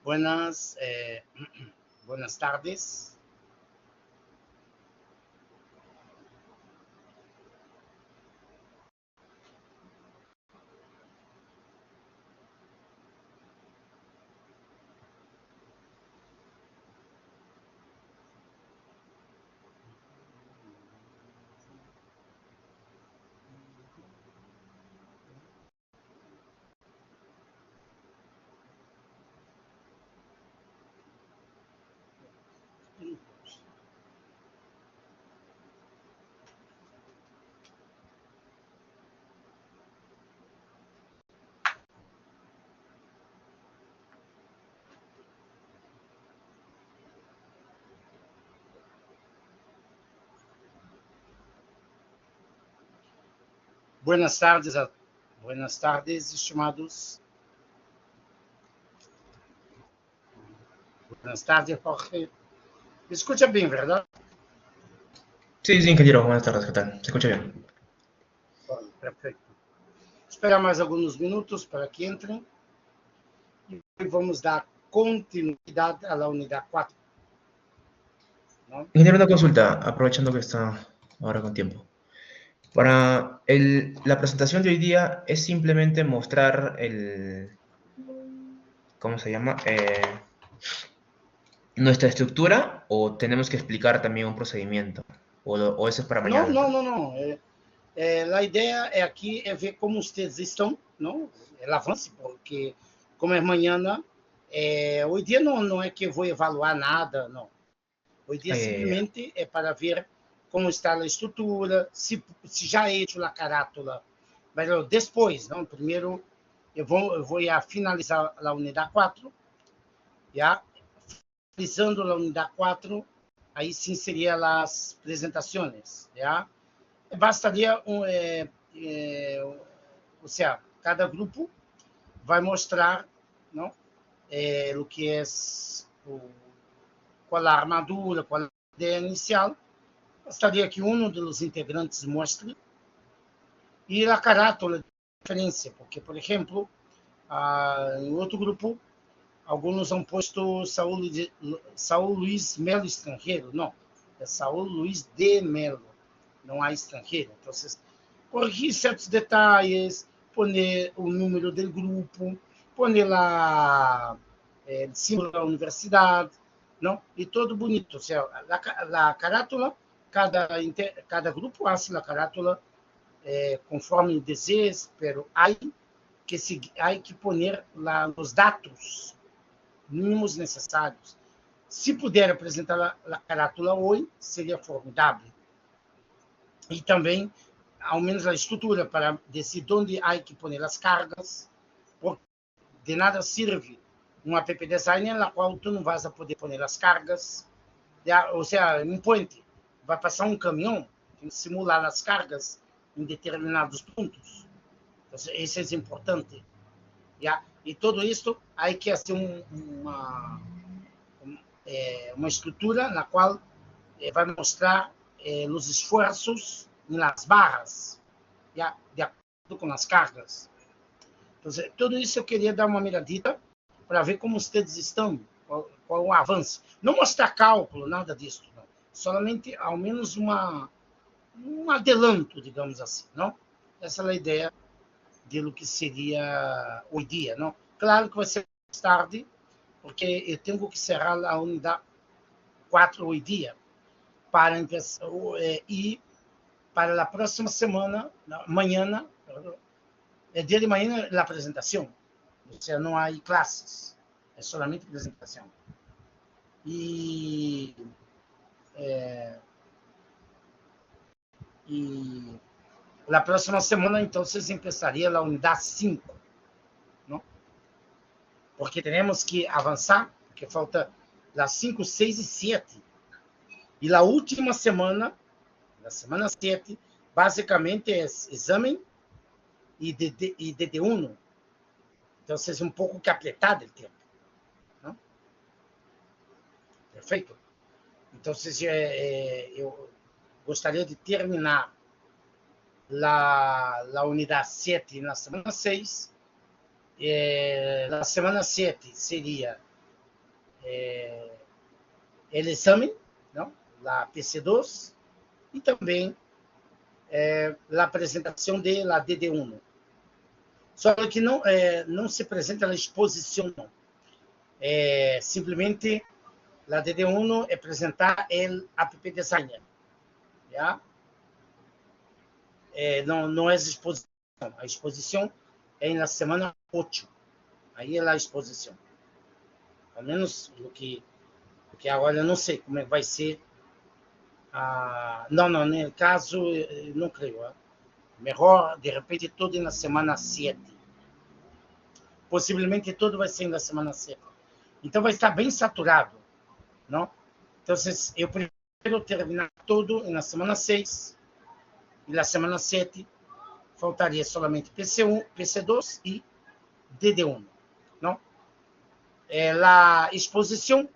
Buenas, buenas tardes. Buenas tardes, buenas tardes, estimados. Buenas tardes, Jorge. Me escucha bien, ¿verdad? Sí, sí, ingeniero, buenas tardes, ¿qué tal? ¿Se escucha bien? Bueno, perfecto. Esperar mais alguns minutos para que entrem e vamos dar continuidade à unidade 4. ¿No? Ingeniero, una consulta, aprovechando que está ahora con tiempo. Para la presentación de hoy día es simplemente mostrar ¿cómo se llama? Nuestra estructura o tenemos que explicar también un procedimiento o eso es para Não, mañana. não, não, não. A ideia é aqui é ver como vocês estão, não? É avance, porque como é amanhã, hoje dia não é que eu vou evaluar nada, não. Hoje dia Ya. simplesmente é para ver como está a estrutura, se já é hecho a carátula. Mas depois, não? Primeiro eu vou finalizar a unidade 4, já? Finalizando a unidade 4, aí sim seria as apresentações, já? Bastaria ou seja, cada grupo vai mostrar, não? O que é qual a armadura, qual a ideia inicial. Bastaria que um dos integrantes mostre e a carátula de referência, porque, por exemplo, em outro grupo, alguns han posto Saúl Luiz Melo estrangeiro. Não, é Saúl Luiz de Melo, não há estrangeiro. Então, corrigir certos detalhes, poner o número do grupo, poner lá símbolo da universidade, não? E todo bonito. Ou seja, a carátula, cada grupo faz a carátula conforme deseja, pero hay que poner os dados mínimos necessários. Se puder apresentar a carátula hoje, seria formidável. E também, ao menos a estrutura, para decidir onde há que pôr as cargas, porque de nada serve um app designer na qual tu não vais poder pôr as cargas, ou seja, um point, vai passar um caminhão, tem que simular as cargas em determinados pontos. Então, isso é importante. E tudo isso, há que fazer uma estrutura na qual vai mostrar os esforços nas barras, de acordo com as cargas. Então, tudo isso eu queria dar uma miradita para ver como vocês estão, qual o avanço. Não mostrar cálculo, nada disso, não. Somente, ao menos, um adelanto, digamos assim, não? Essa é a ideia do que seria hoje dia, não? Claro que vai ser mais tarde, porque eu tenho que encerrar a unidade 4 hoje dia, para e para a próxima semana, amanhã, é dia de manhã a apresentação. Ou seja, não há classes, é somente apresentação. E na próxima semana, então, vocês começariam a unidade 5, não? Porque temos que avançar, porque falta las 5, 6 e 7. E na última semana, na semana 7, basicamente é exame e DD1. Então, vocês um pouco que apretado o tempo. Não? Perfeito? Então, eu gostaria de terminar a unidade 7 na semana 6. Na semana 7 seria el exame, ¿no? La PC2 y también la presentación de la DD1. Solo que não se apresenta na exposição, não. Simplesmente a DD1 é apresentar o app designer. Já? Não é exposição. A exposição é na semana 8. Aí é a exposição. Ao menos o que agora eu não sei como é que vai ser. Não, no caso, não creio. Melhor, de repente, tudo na semana 7. Possivelmente tudo vai ser na semana 7. Então vai estar bem saturado, não? Então eu prefiro terminar tudo na semana 6 e na semana 7 faltaria somente PC1, PC2 e DD1, não? A exposição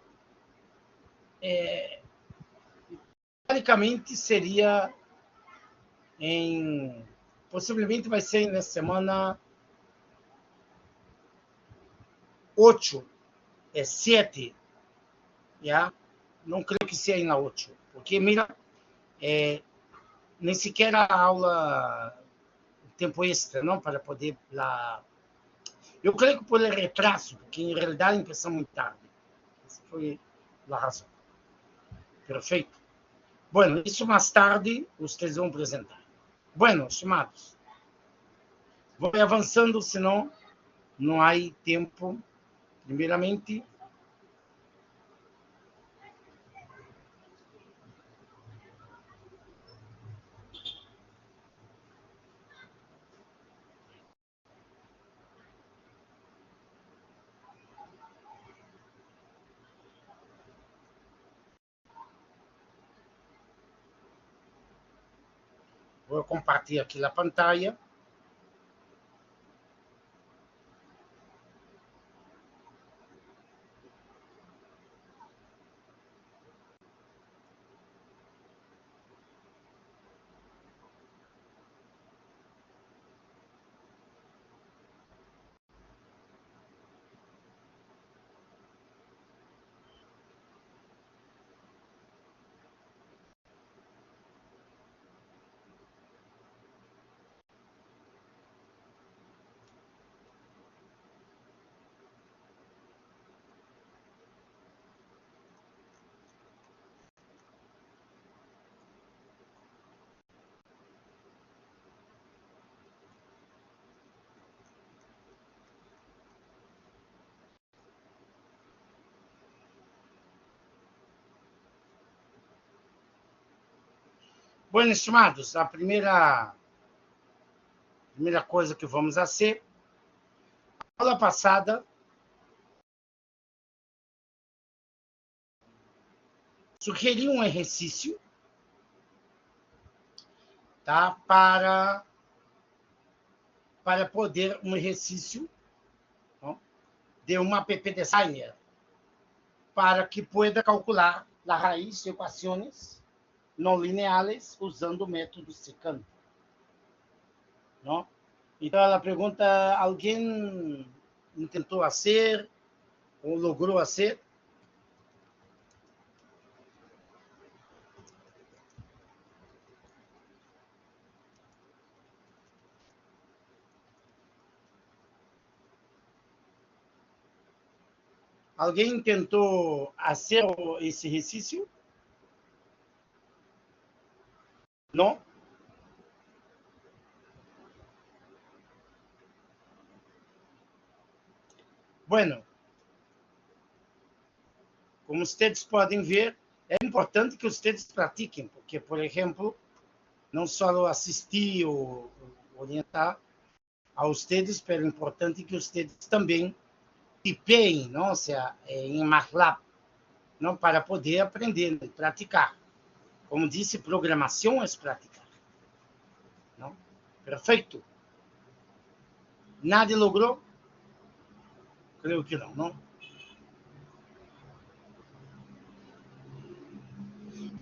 basicamente seria possivelmente vai ser na semana 8, 7, já? Não creio que seja na 8, porque, mira, nem sequer a aula tempo extra, não, para poder lá. Eu creio que por retraso, porque em realidade empezamos muito tarde. Essa foi a razão. Perfeito. Bueno, isso mais tarde vocês vão apresentar. Bueno, estimados, vou avançando, senão não há tempo. Primeiramente, vou compartilhar aqui a pantalla. Bueno, estimados, a primeira coisa que vamos fazer, a aula passada, sugeri um exercício, tá? Para poder um exercício, não? De uma app designer, para que pueda calcular a raiz de equações não lineares usando o método secante, não? Então, ela pergunta, alguém tentou fazer ou logrou fazer? Alguém tentou fazer esse exercício? Não? Bueno, como vocês podem ver, é importante que vocês pratiquem, porque, por exemplo, não só assistir ou orientar a vocês, mas é importante que vocês também tipeiem, não? Ou seja, em MATLAB, não? Para poder aprender e praticar. Como disse, programação é praticar. Não? Perfeito? Nada logrou? Creio que não, não?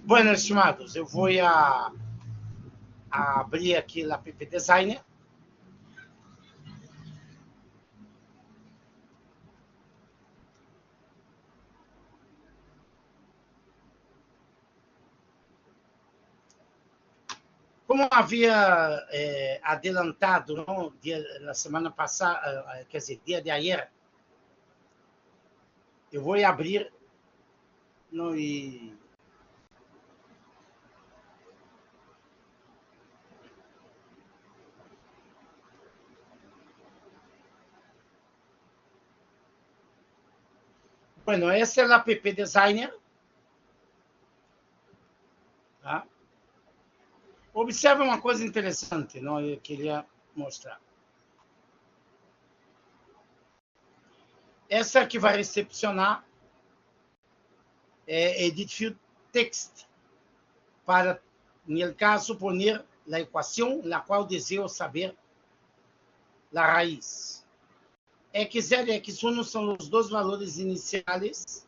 Bueno, estimados, eu vou abrir aqui o app Designer. Como havia adelantado, não, na semana passada, quer dizer, dia de ayer, eu vou abrir no, e bueno, essa é a app Designer. Tá? Observe uma coisa interessante, não? Eu queria mostrar. Essa que vai recepcionar Edit Field Text para, no caso, poner a equação na qual desejo saber a raiz. X0 e X1 são os dois valores iniciais.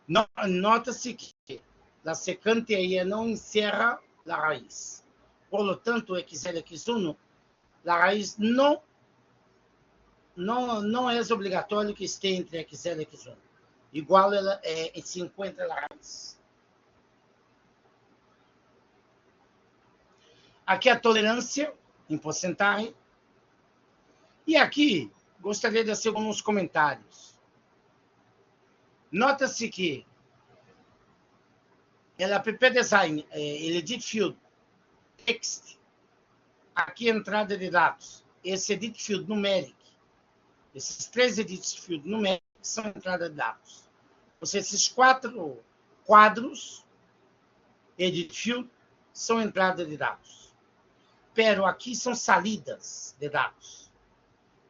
Nota-se que a secante aí não encerra a raiz. Por lo tanto, X0 e X1, a raiz não é obrigatório que esteja entre X0 e X1. Igual ela se encontra a raiz. Aqui a tolerância em porcentagem. E aqui, gostaria de fazer alguns comentários. Nota-se que ela app design, ele edit field text, aqui a entrada de dados, esse edit field numeric, esses 3 edit field numeric são entrada de dados. Ou seja, esses 4 quadros edit field são entrada de dados. Pero aqui são salidas de dados.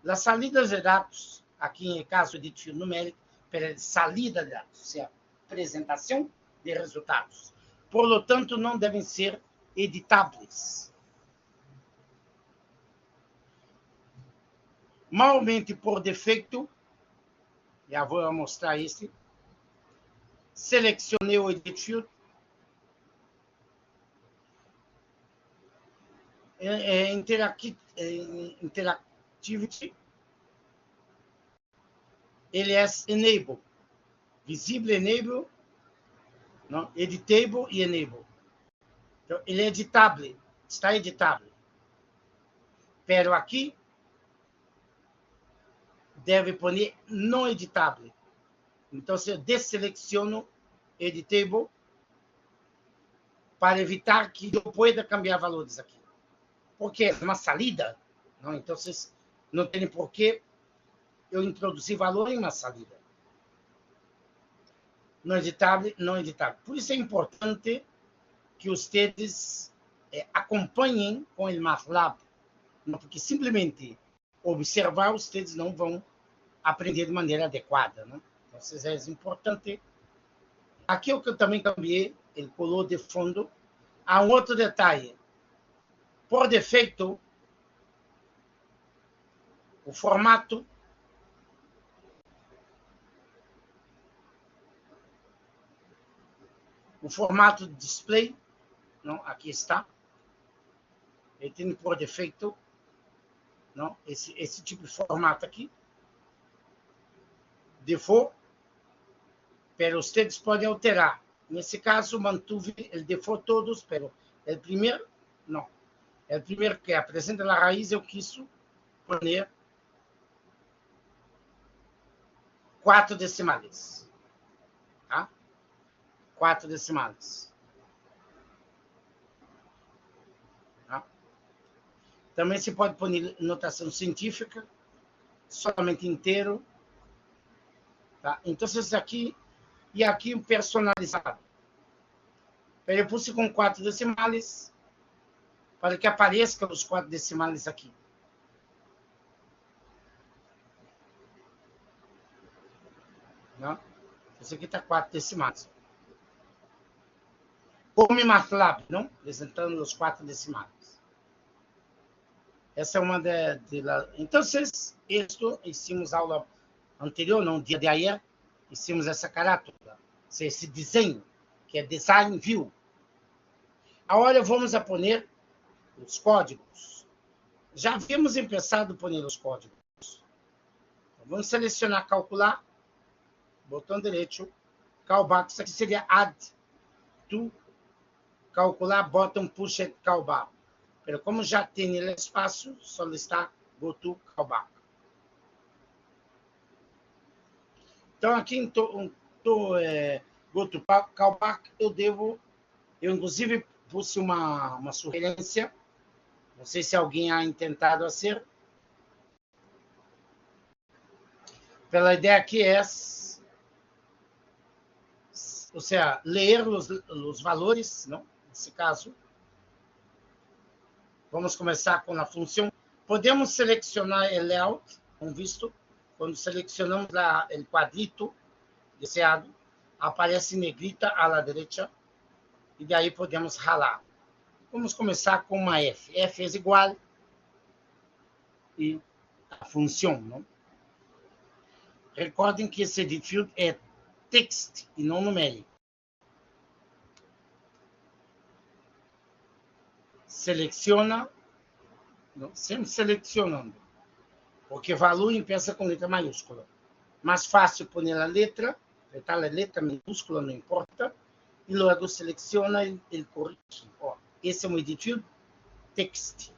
As salidas de dados, aqui em caso de edit field numeric, pero salida de dados, ou seja, apresentação de resultados. Por lo tanto, não devem ser editáveis. Normalmente, por defeito, já vou mostrar esse, selecionei o Edit Field, Interactivity, ele é Enable, visível Enable, não, Editable e Enable. Então, ele é editável, está editável. Pero aqui, deve pôr não editável. Então, se eu desselecciono Editable para evitar que eu pueda cambiar valores aqui. Porque é uma salida, não? Então, vocês não tem por que eu introduzir valor em uma salida. Não editável, não editável. Por isso é importante que vocês acompanhem com o MATLAB, porque simplesmente observar, vocês não vão aprender de maneira adequada. Né? Então, é importante. Aqui o que eu também cambiei, ele colou de fundo. Há um outro detalhe. Por defeito, o formato de display, não, aqui está. Ele tem por defeito, não, esse tipo de formato aqui. Default, pero vocês podem alterar. Nesse caso, mantive o default todos, pero o primeiro, não. O primeiro que apresenta a raiz, eu quis pôr 4 decimais. Tá? 4 decimais. Tá? Também se pode pôr notação científica, somente inteiro. Tá? Então, isso aqui e aqui personalizado. Eu pus com 4 decimais para que apareça os 4 decimais aqui. Não? Esse aqui está 4 decimais. Como MATLAB, não? Apresentando os 4 decimais. Essa é uma Então, isto, hicimos aula anterior, não, dia de ayer, hicimos essa carátula, esse desenho, que é Design View. Agora vamos a pôr os códigos. Já havíamos começado a pôr os códigos. Então, vamos selecionar calcular, botão direito, callback, isso aqui seria add to calcular bottom pushed callback. Pero como já tem el espaço, só está go to callback. Então, aqui em go to callback, eu inclusive pus uma sugerência, não sei se alguém ha tentado fazer, pela ideia que é, ou seja, ler os valores, não? Nesse caso, vamos começar com a função. Podemos selecionar o layout, como visto, quando selecionamos o quadrito deseado, aparece negrita à la derecha, e daí podemos ralar. Vamos começar com uma F. F é igual e a função, não? Recordem que esse edit field é text e não numérico. Seleciona, não, sempre selecionando, porque valor empieza com letra maiúscula. Mais fácil pôr a letra, apertar a letra minúscula, não importa, e logo seleciona o corretivo. Esse é um edit field text.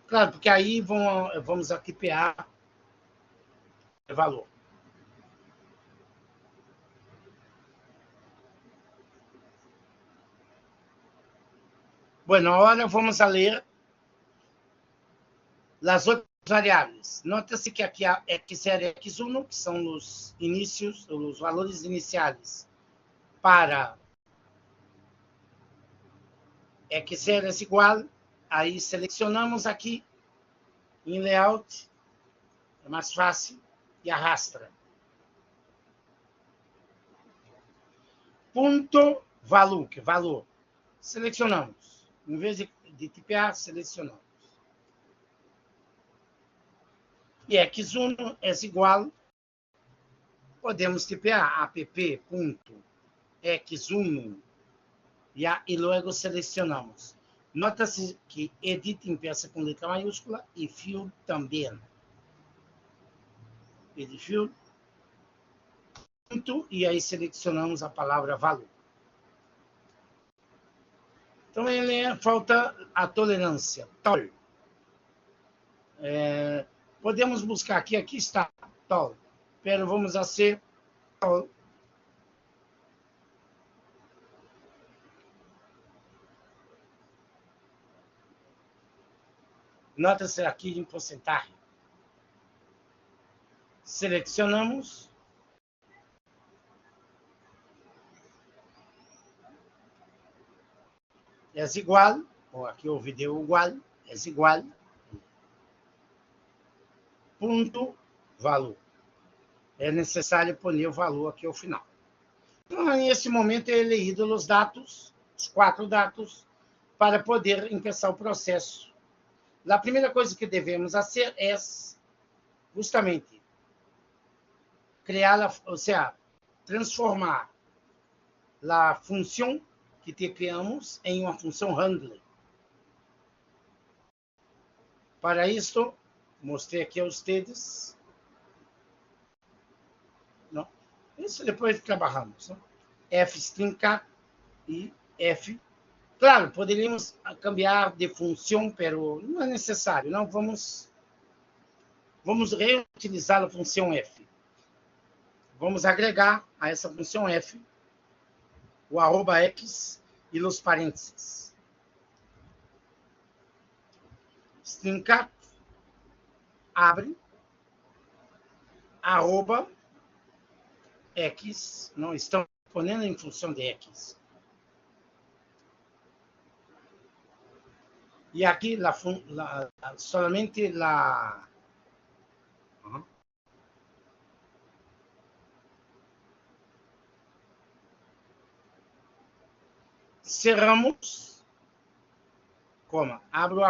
Claro, porque aí vamos arquipear o valor. Bueno, agora vamos a ler as outras variáveis. Nota-se que aqui há x0 e x1, que são os inícios, os valores iniciais para x0 é igual, aí selecionamos aqui em layout, é mais fácil, e arrasta. Ponto valor, que valor. Selecionamos. Em vez de tipear, selecionamos. E x1 é igual, podemos tipear app.x1 e logo selecionamos. Nota-se que edit empieza com letra maiúscula e field também. Edit field, e aí selecionamos a palavra valor. Então, falta a tolerância, tol. Podemos buscar aqui está, tol. Pero vamos fazer tol. Nota-se aqui em porcentagem. Selecionamos. É igual, aqui o vídeo igual, é igual, ponto, valor. É necessário pôr o valor aqui ao final. Então, nesse momento, é lido os dados, os 4 dados, para poder começar o processo. A primeira coisa que devemos fazer é, justamente, criar, ou seja, transformar a função que criamos em uma função handler. Para isso, mostrei aqui a vocês. Não? Isso depois trabalhamos. Não? F string e F. Claro, poderíamos cambiar de função, mas não é necessário. Não, vamos reutilizar a função F. Vamos agregar a essa função F o @x e os parênteses. String cat abre @x, não estão ponendo em função de x. E aqui somente la cerramos, como? Abro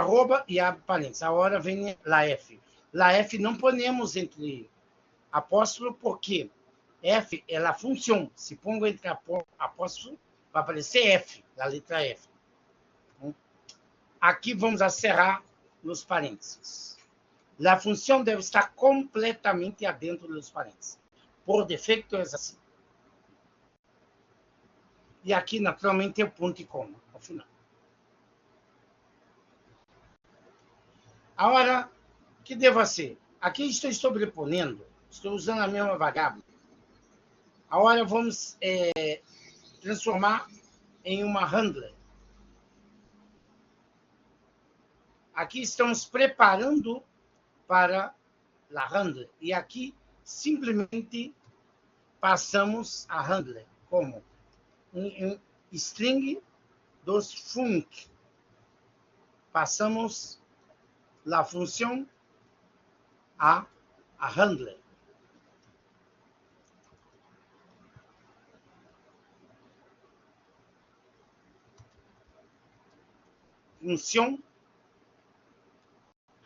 e abro parênteses. Agora vem a F. A F não ponemos entre apóstrofo, porque F é a função. Se pongo entre apóstrofo, vai aparecer F, a letra F. Aqui vamos cerrar nos parênteses. A função deve estar completamente dentro dos parênteses. Por defeito é assim. E aqui, naturalmente, é o ponto e coma, ao final. Agora, o que devo ser? Aqui estou sobreponendo, estou usando a mesma variável. Agora vamos transformar em uma handler. Aqui estamos preparando para a handler. E aqui simplesmente passamos a handler como um string dos func. Passamos a função a handler. Função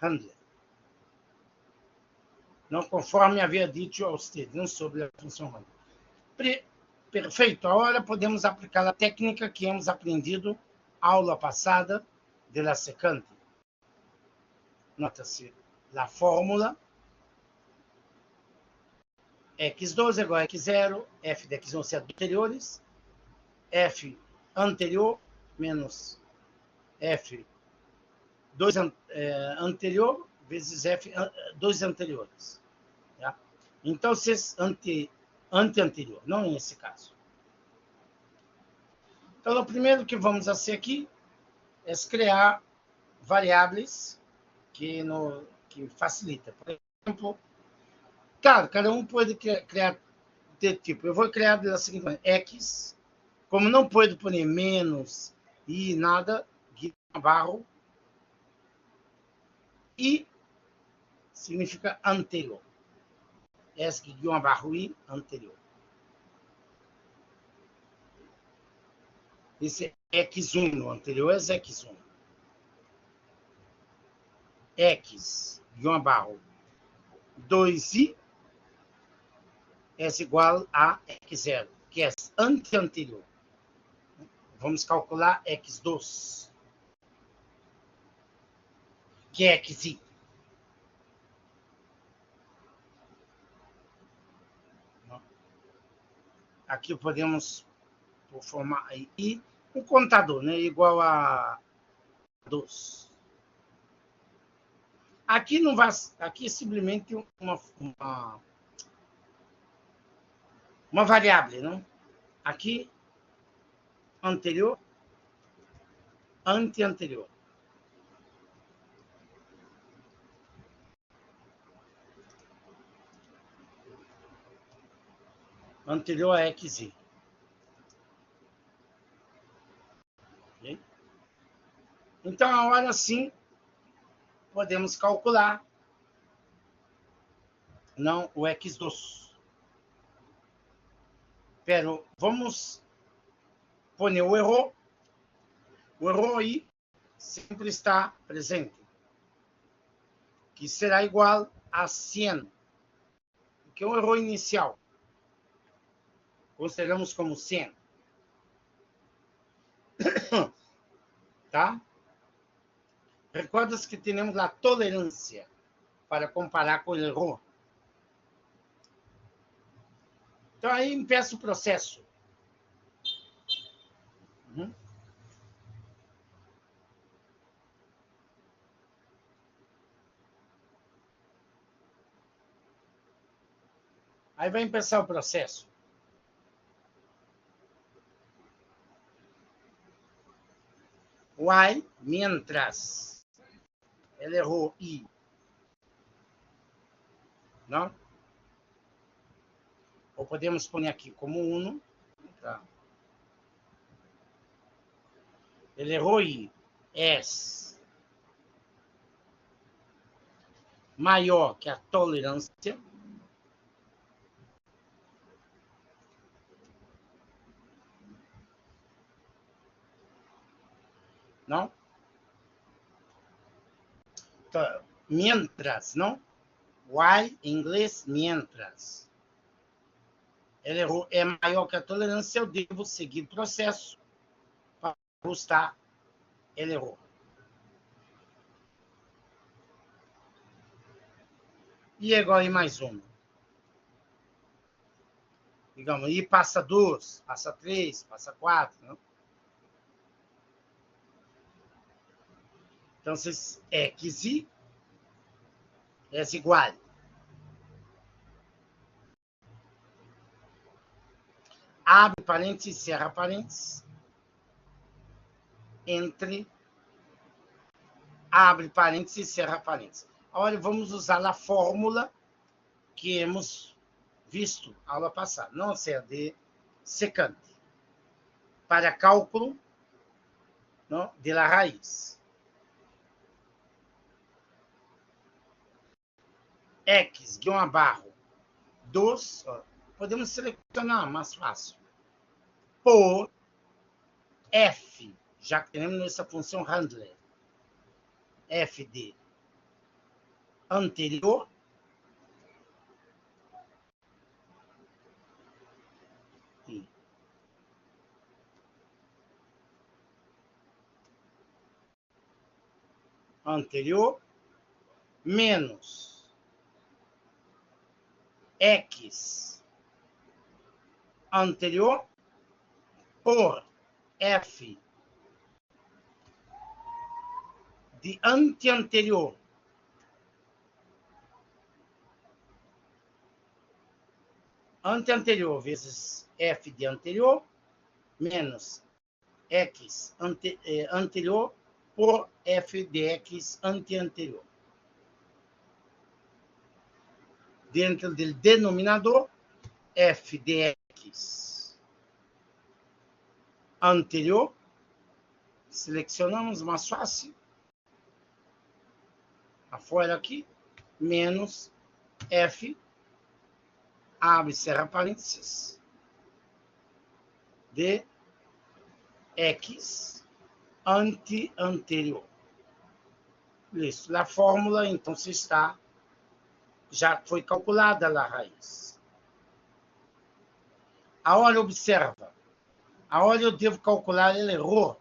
handler. Não conforme havia dito a vocês, sobre a função handler. Perfeito. Agora podemos aplicar a técnica que hemos aprendido aula passada de la secante. Nota-se a fórmula x2 igual a x0, f de x1 sendo anteriores, f anterior menos f 2 anterior vezes f 2 anteriores. Tá? Então, anterior, não nesse caso. Então, o primeiro que vamos fazer aqui é criar variáveis que facilita. Por exemplo, cada um pode criar de tipo. Eu vou criar da seguinte maneira: x, como não pode pôr menos e nada, barro, e significa anterior. S-barro i anterior. Esse é x1 no anterior é x1. X-barro 2i é igual a x0, que é anterior. Vamos calcular x2, que é xi. Aqui podemos formar i um contador, né, igual a 2. Aqui não vai, aqui é simplesmente uma variável, não? Aqui anterior, anterior. Anterior a xi. Okay? Então, agora sim, podemos calcular não o x2. Pero vamos pôr o erro. O erro aí sempre está presente, que será igual a 100, que é um erro inicial. Consideramos como 100. Tá? Recordas que temos a tolerância para comparar com o erro. Então, aí empieza o processo. Aí vai começar o processo. Y, mientras ele errou I. Não? Ou podemos pôr aqui como 1. Tá? Ele errou I. S maior que a tolerância. Não? Então, mientras, não? While, em inglês, mientras. Ele errou, é maior que a tolerância, eu devo seguir o processo para ajustar. Ele errou. E igual a mais 1. digamos, e passa 2, passa 3, passa 4, não? Então, x é igual. Abre parênteses, cerra parênteses. Entre. Abre parênteses, cerra parênteses. Agora vamos usar a fórmula que hemos visto na aula passada, não ser de secante, para cálculo, não, de la raiz. X, guião abarro, 2, podemos selecionar mais fácil, por f, já que temos essa função handler, f de anterior e anterior menos x anterior por f de anteanterior. Anteanterior vezes f de anterior menos x anterior por f de x anteanterior. Dentro do denominador, f de x anterior, selecionamos mais fácil, afora aqui, menos f, abre e cerra parênteses, de x anteanterior. Isso, a fórmula, então, se está, já foi calculada a raiz. Agora, observa, agora eu devo calcular o erro.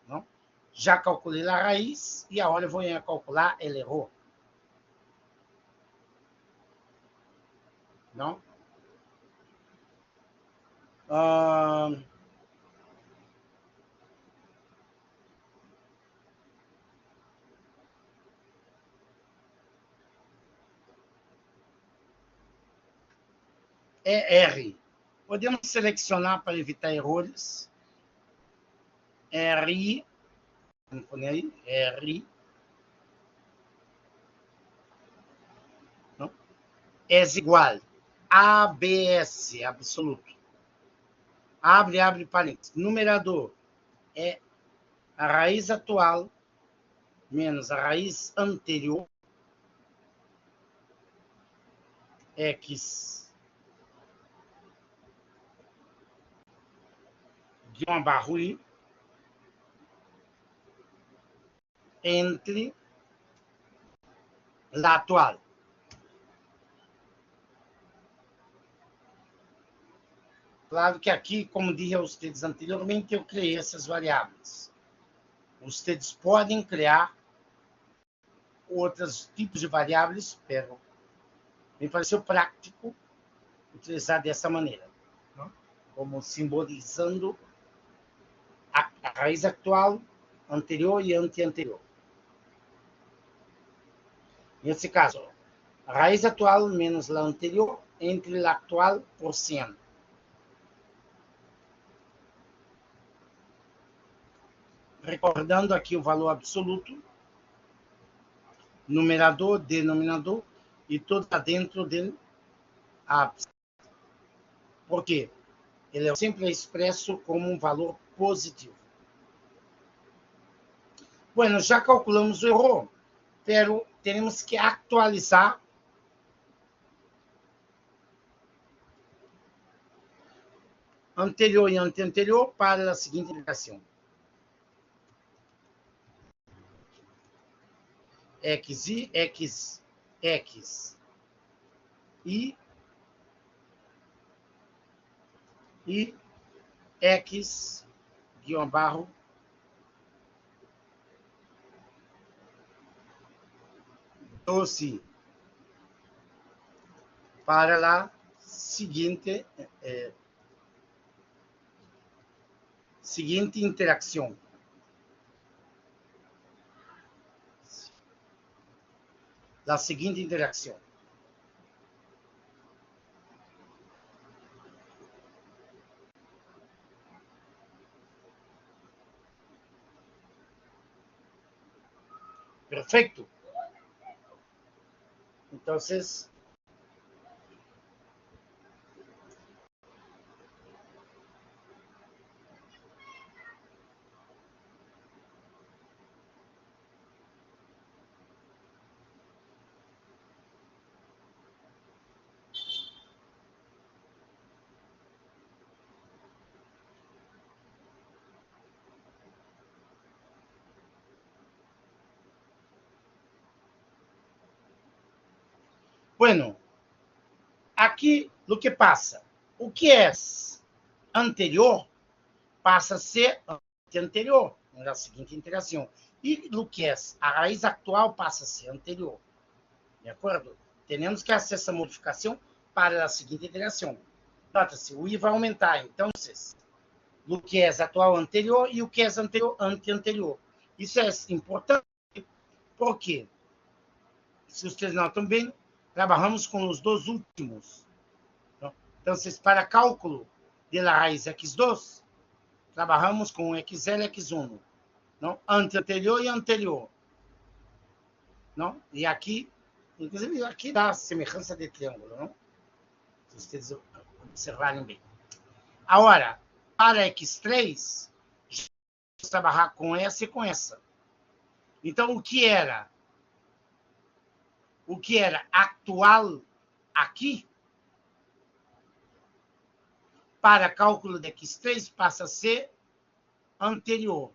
Não? Já calculei a raiz e agora eu vou calcular o erro. Não? É R. Podemos selecionar para evitar erros. R. Vamos pôr aí. R. Não? É igual. ABS, absoluto. Abre parênteses. Numerador é a raiz atual menos a raiz anterior, x, guião abarro i, entre a atual. Claro que aqui, como disse a vocês anteriormente, eu criei essas variáveis. Vocês podem criar outros tipos de variáveis, pero me pareceu prático utilizar dessa maneira, não? Como simbolizando a raiz atual, anterior e anteanterior. Nesse caso, a raiz atual menos a anterior entre a atual por 100. Recordando aqui o valor absoluto, numerador, denominador, e tudo está dentro do ápice. Por quê? Ele é sempre expresso como um valor positivo. Bueno, já calculamos o erro, pero temos que atualizar anterior e anteanterior para a seguinte ligação. XI, X, e X, guião barro, doce para lá seguinte interação. Da seguinte interação. Perfeito? Então, bueno, aqui o que passa? O que é anterior passa a ser anterior na seguinte interação. E o que é a raiz atual passa a ser anterior. De acordo? Temos que fazer essa modificação para a seguinte interação. Nota-se, o I vai aumentar. Então, o que é atual anterior e o que é anterior anterior. Isso é importante porque, se vocês notam bem, trabalhamos com os dois últimos. Então, para cálculo da raiz x2, trabalhamos com x0 e x1. Não? Anterior e anterior. Não? E aqui, inclusive, aqui dá semelhança de triângulo. Não? Se vocês observarem bem. Agora, para x3, vamos trabalhar com essa e com essa. Então, o que era atual aqui, para cálculo de x3, passa a ser anterior.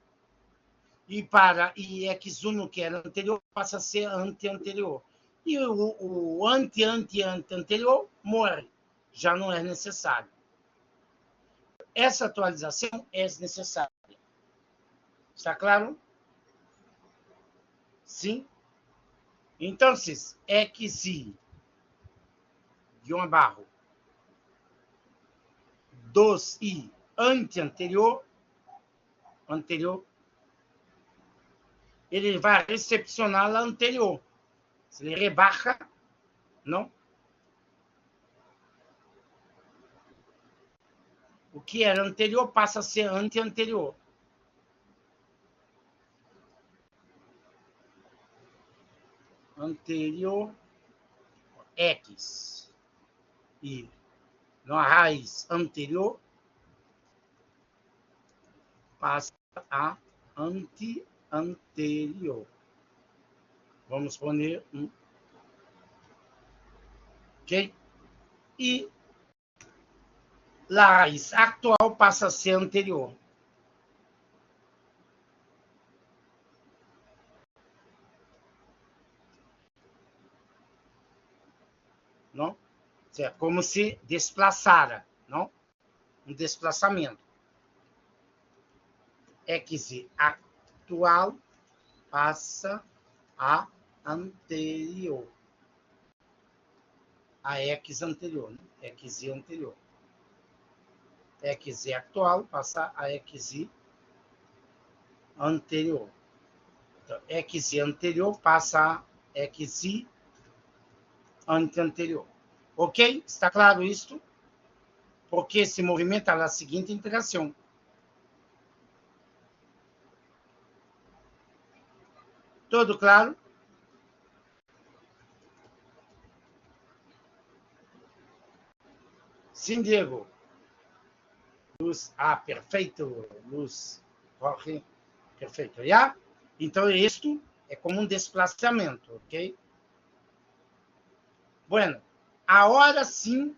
E para x1, que era anterior, passa a ser anterior. E o anterior morre. Já não é necessário. Essa atualização é necessária. Está claro? Sim? Então, xi, guião abaixo, 2i anterior, ele vai recepcionar a anterior. Se ele rebaixa, não? O que era anterior passa a ser anterior. Anterior x. E na raiz anterior passa a anterior. Vamos poner um. Ok? E a raiz atual passa a ser anterior. Não? É como se desplaçara, não? Um desplaçamento. X atual passa a anterior. A X anterior, né? X anterior. X atual passa a X anterior. Então, X anterior passa a X anterior. Ok? Está claro isto? Porque se movimenta na seguinte interação. Tudo claro? Sim, Diego. Luz. Ah, perfeito. Luz. Corre. Perfeito. Já? Então, isto é como um desplaçamento, ok? Bueno, agora sim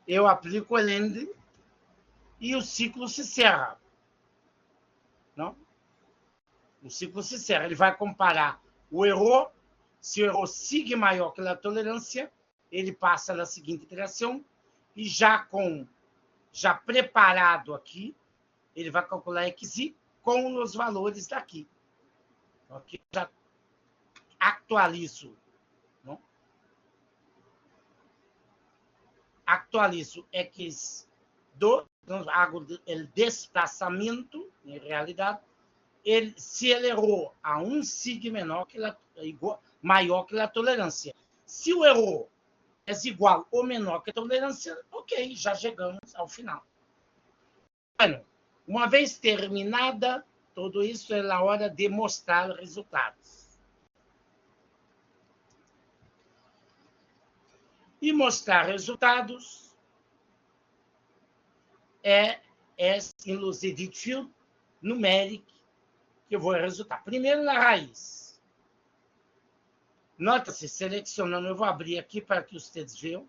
eu aplico o end e o ciclo se encerra. Não? O ciclo se encerra. Ele vai comparar o erro. Se o erro siga maior que a tolerância, ele passa na seguinte interação e já preparado aqui, ele vai calcular xi com os valores daqui. Então, aqui já atualizo. Não? actualizo x2, então hago o desplazamento, em realidade, se ele errou a um sig maior que a tolerância. Se o erro é igual ou menor que a tolerância, ok, já chegamos ao final. Bueno, uma vez terminada tudo isso, é a hora de mostrar resultados. E mostrar resultados é em los edit field numeric que eu vou resultar. Primeiro na raiz. Nota-se, selecionando, eu vou abrir aqui para que vocês vejam.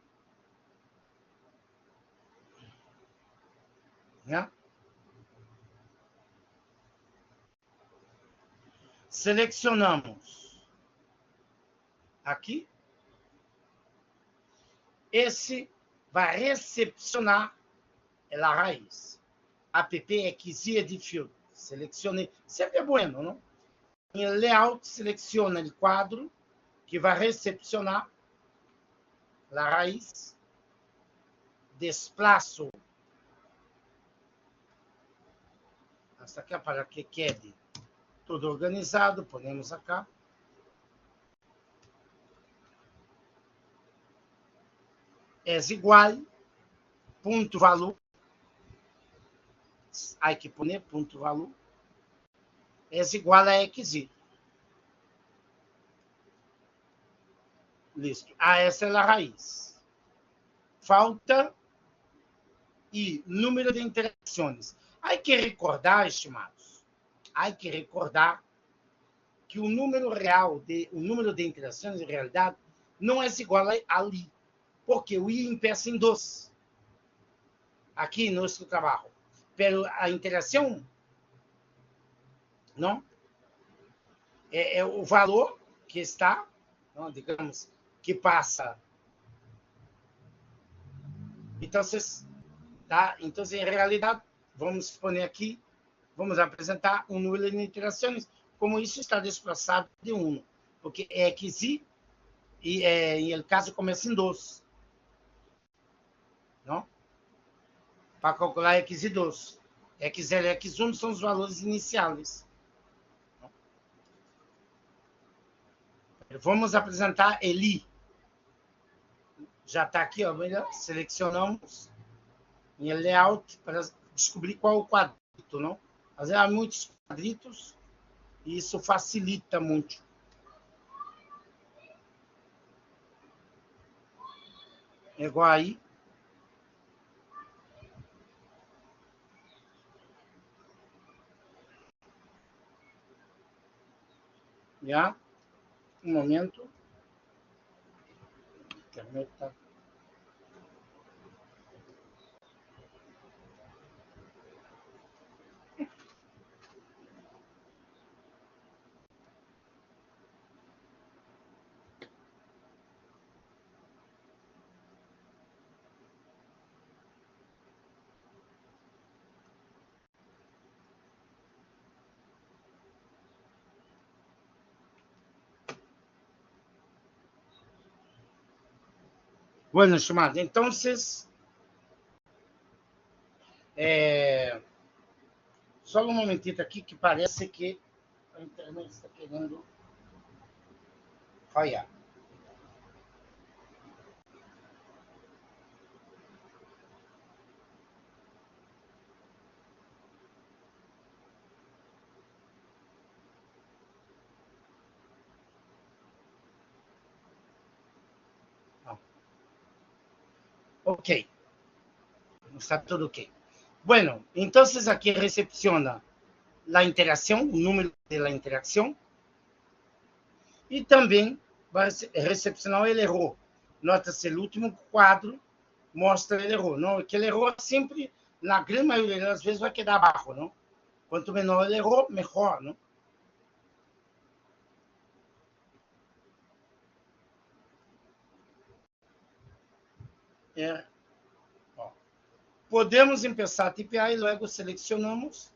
Né? Selecionamos aqui. Esse vai recepcionar a raiz. app edit field. Selecione. Sempre é bueno, não? Em layout, seleciona o quadro que vai recepcionar a raiz. Desplazo hasta acá para que quede tudo organizado. Ponemos acá. É igual, ponto valor. Há que poner ponto valor. É igual a x. Listo. Essa é a raiz. Falta e número de interações. Há que recordar, estimados, que o número de interações, em realidade, não é igual a ali, porque o i empieza em 2. Aqui, no nosso trabalho. Pero a interação, não? É o valor que está, não? Digamos, que passa. Então, tá? Então, em realidade, vamos poner aqui, vamos apresentar um número de interações, como isso está desplazado de 1, porque é xi, e em el caso começa em 2. Não? Para calcular x2. x0 e x1 são os valores iniciais. Vamos apresentar ele. Já está aqui, ó, selecionamos em layout para descobrir qual é o quadrito, não? Mas há muitos quadritos e isso facilita muito. É igual aí. Já? Um momento. Internet tá. Bueno, estimado, então, só um momentito aqui que parece que a internet está querendo falhar. Ok. Está tudo ok. Bueno, entonces aquí recepciona la interacción, o número de la interacción, e também vai recepcionar o erro. Nota-se, o último quadro mostra o erro. Não? Aquele erro sempre, na grande maioria das vezes, vai quedar abaixo. Não? Quanto menor o erro, melhor. Não? Podemos começar a tipear e logo selecionamos.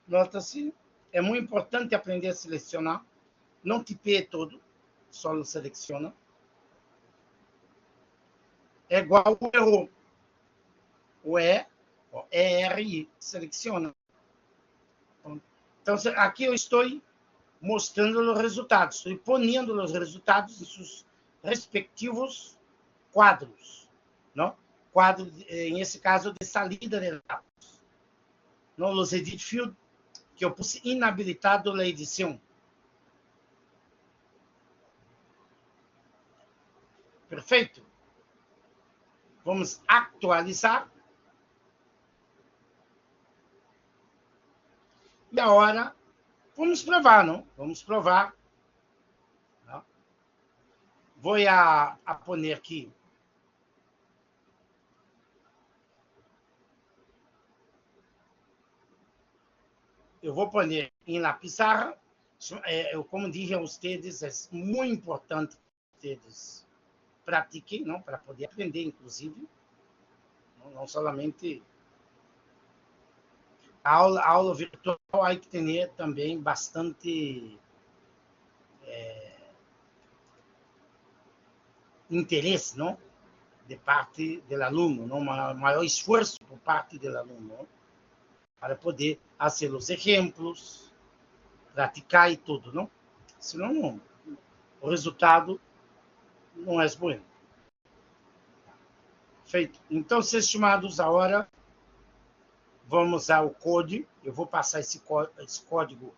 Nota-se, é muito importante aprender a selecionar. Não tipeie todo, só seleciona. É igual o erro. o E, o ERI, seleciona. Então, aqui eu estou mostrando os resultados, estou poniendo os resultados em seus respectivos quadros, não? Quadro, em esse caso, de salida de dados. No los edit field, que eu pus inabilitado na edição. Perfeito? Vamos atualizar. E agora, vamos provar, não? Vamos provar. Não? Vou a poner aqui. Eu vou poner em la pizarra. Eu, como disse a vocês, é muito importante que vocês pratiquem, não? Para poder aprender, inclusive. Não somente a aula virtual, há que ter também bastante interesse, não? De parte do aluno, não? Maior esforço por parte do aluno, não? Para poder fazer os exemplos, praticar e tudo, não? Senão, não. O resultado não é bom. Feito. Então, estimados, agora vamos ao código. Eu vou passar esse código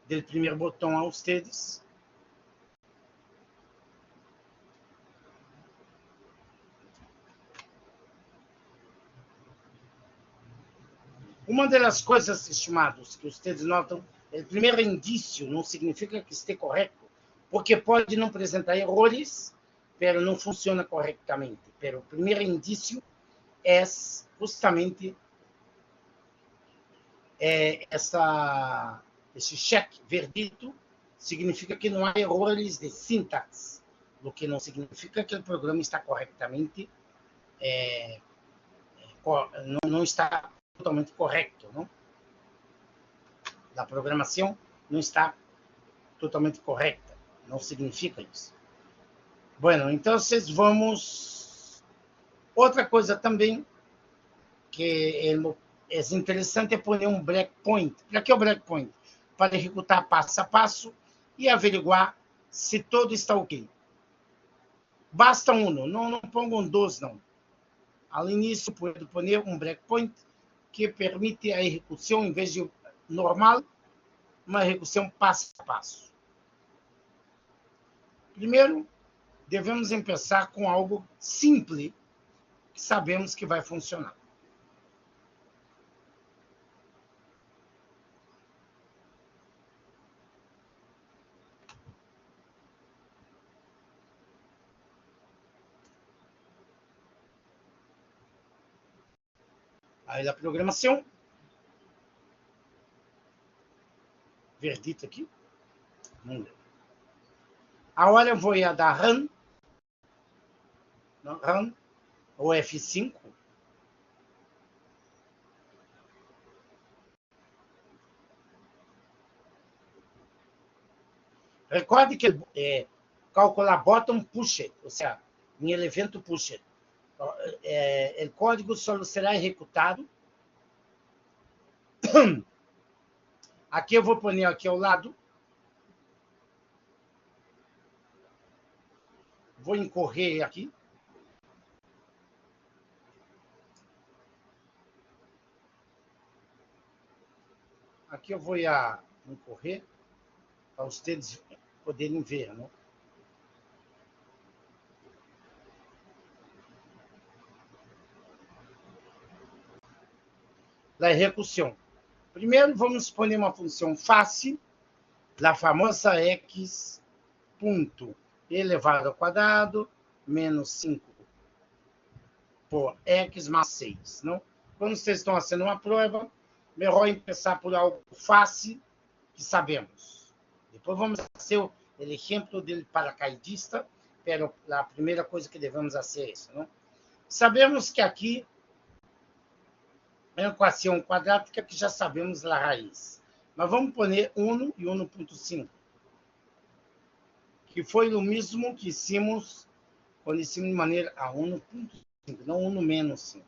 do primeiro botão a vocês. Uma das coisas, estimados, que vocês notam, o primeiro indício não significa que esteja correto, porque pode não apresentar erros, mas não funciona corretamente. Mas o primeiro indício é justamente esse cheque verdito, significa que não há erros de sintaxe, o que não significa que o programa está corretamente, não está totalmente correto, não? A programação não está totalmente correta, não significa isso. Bueno, então vamos. Outra coisa também que é interessante é pôr um breakpoint. Para que o breakpoint? Para executar passo a passo e averiguar se todo está ok. Basta não ponham dois, não. Ao início, pode pôr um breakpoint que permite a execução, em vez de normal, uma execução passo a passo. Primeiro, devemos começar com algo simples que sabemos que vai funcionar. Aí a programação. Verdito aqui. Agora eu vou dar run. Run. Ou F5. Recorde que calcular bottom push, ou seja, em evento push. O código só será executado. Aqui eu vou pôr aqui ao lado. Vou incorrer aqui. Aqui eu vou incorrer para vocês poderem ver, não? Da execução. Primeiro, vamos pôr uma função fácil, a famosa x ponto elevado ao quadrado menos 5 por x mais 6. Não? Quando vocês estão fazendo uma prova, melhor começar por algo fácil que sabemos. Depois vamos fazer o exemplo dele paracaidista, mas a primeira coisa que devemos fazer é isso. Não? Sabemos que aqui é uma equação quadrática que já sabemos a raiz. Mas vamos pôr 1 e 1.5. Que foi o mesmo que hicimos quando hicimos de maneira a 1.5, não 1 menos 5.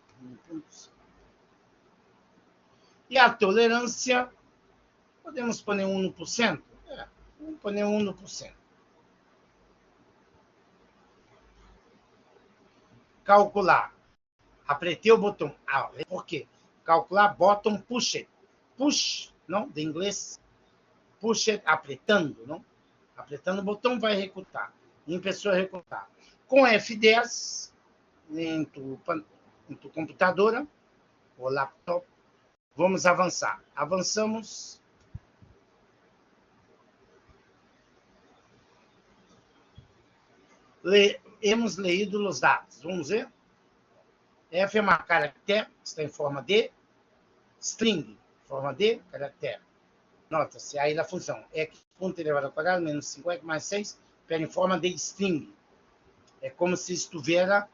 1.5. E a tolerância, podemos pôr 1%? Vamos pôr 1%. Calcular. Apertei o botão. Por quê? Calcular bottom push it. Push, não? De inglês. Push it, apertando, não? Apertando o botão vai recrutar. Impressora recrutar. Com F10, em tu computadora, ou laptop, vamos avançar. Avançamos. Hemos leído os dados. Vamos ver? F é uma caractere, está em forma de string, forma de caractere. Nota-se aí a função x ponto elevado ao quadrado menos 5x mais 6, em forma de string. É como se estivesse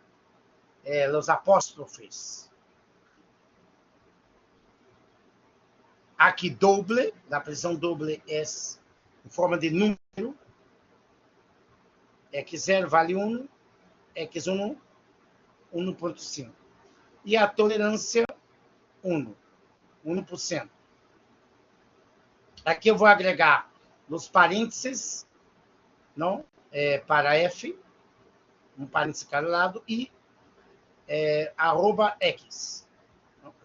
os apóstrofes. Aqui doble, a pressão doble é em forma de número. X0 vale 1, X1, 1.5. E a tolerância, 1%. Aqui eu vou agregar nos parênteses, não? Para F, um parênteses cada lado, e @x,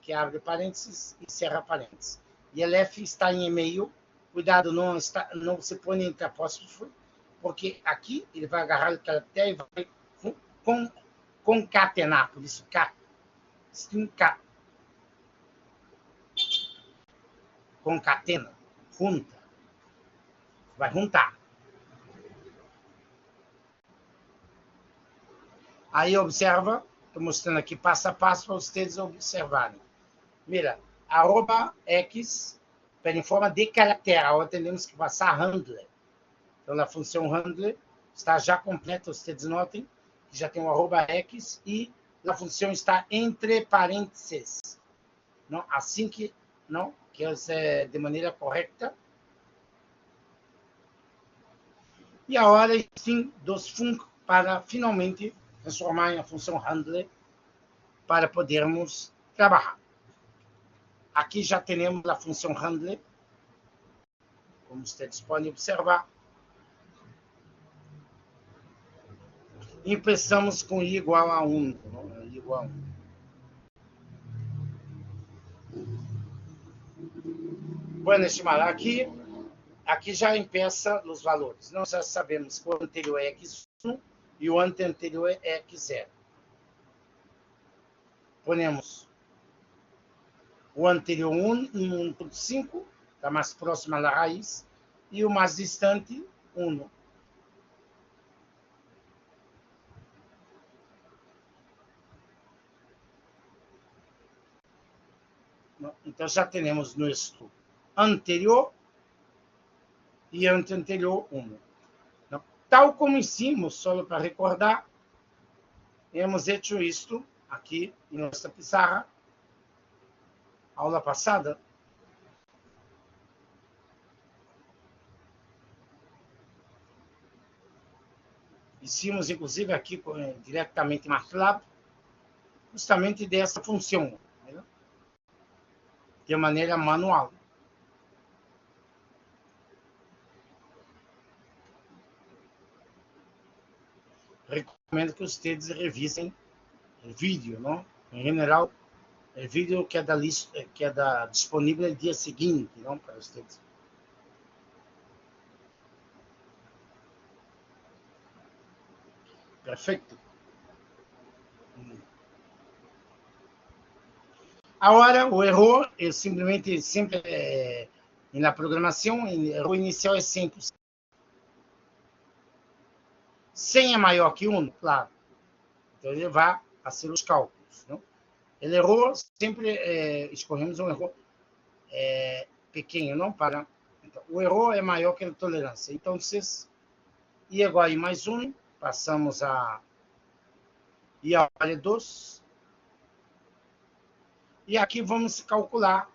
que abre parênteses e encerra parênteses. E o F está em e-mail, cuidado, não se põe entre apóstrofo, porque aqui ele vai agarrar o caractere e vai concatenar, por isso K, string K. Concatena, junta, vai juntar. Aí observa, estou mostrando aqui passo a passo para vocês observarem. Mira, @x, em forma de caractere, agora temos que passar handler. Então, a função handler está já completa, vocês notem, que já tem o @x e a função está entre parênteses. Não? Assim que, não, que é de maneira correta. E a hora, sim, dos func para finalmente transformar em a função handler para podermos trabalhar. Aqui já temos a função handler, como vocês podem observar. E emprestamos com i igual a 1. I igual a 1. Bueno, estimar, aqui já empeça os valores. Nós já sabemos que o anterior é x1 e o anterior é x0. Ponemos o anterior 1 em 1.5, está mais próximo da raiz, e o mais distante, 1. Então, já temos nosso anterior e anterior 1. Tal como hicimos, só para recordar, hemos hecho isto aqui em nossa pizarra, aula passada. Hicimos, inclusive, aqui diretamente em MATLAB, justamente dessa função, né? De maneira manual. Recomendo que vocês revisem o vídeo, não? Em geral, o vídeo que é disponível no dia seguinte, não, para vocês. Perfeito. Agora, o erro é simplesmente sempre na programação, o erro inicial é 100%. 100 é maior que 1, claro. Então, ele vai a ser os cálculos. Não? Ele errou, sempre escolhemos um erro pequeno, não para. Então, o erro é maior que a tolerância. Então, I igual a I mais 1, passamos a I igual a 2. E aqui vamos calcular,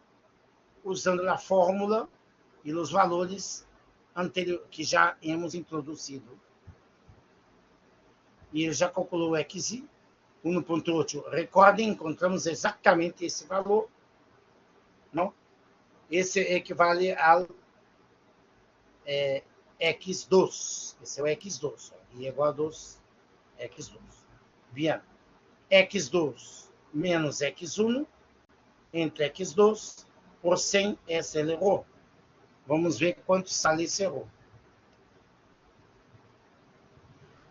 usando a fórmula e os valores anteriores que já hemos introduzido. E ele já calculou o x, 1.8. Recordem, encontramos exatamente esse valor, não? Esse equivale ao x2. Esse é o x2. E é igual a 2 x2. Bien. x2 menos x1 entre x2 por 100 esse ele errou. Vamos ver quanto sale esse erro.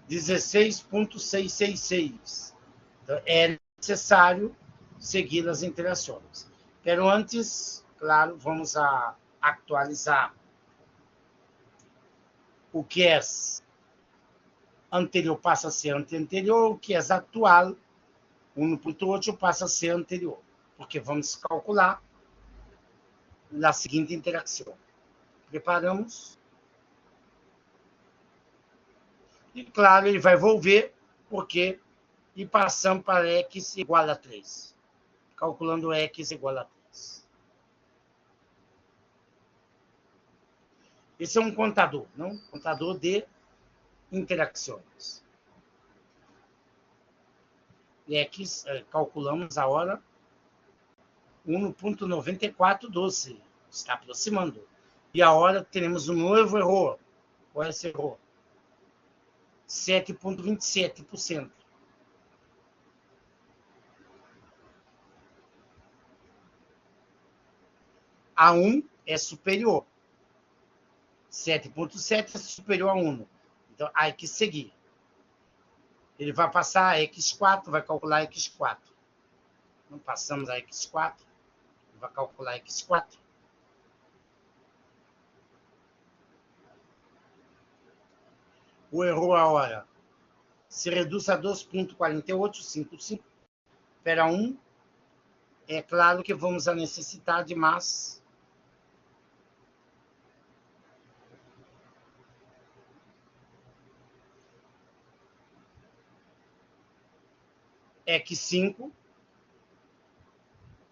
16.666. Então, é necessário seguir as interações. Pero antes, claro, vamos a atualizar o que é anterior passa a ser anterior, o que é atual, 1.8 passa a ser anterior, porque vamos calcular a seguinte interação. Preparamos. E, claro, ele vai volver, porque e passamos para x igual a 3. Calculando x igual a 3. Esse é um contador, não? Contador de interações. X, calculamos a hora 1.9412. Está aproximando. E a hora teremos um novo erro. Qual é esse erro? 7,27%. A 1 é superior. 7,7 é superior a 1. Então, há que seguir. Ele vai passar a x4, vai calcular a x4. Não passamos a x4, ele vai calcular a x4. O erro a hora se reduz a 2,4855. Para 1, é claro que vamos a necessitar de mais x5,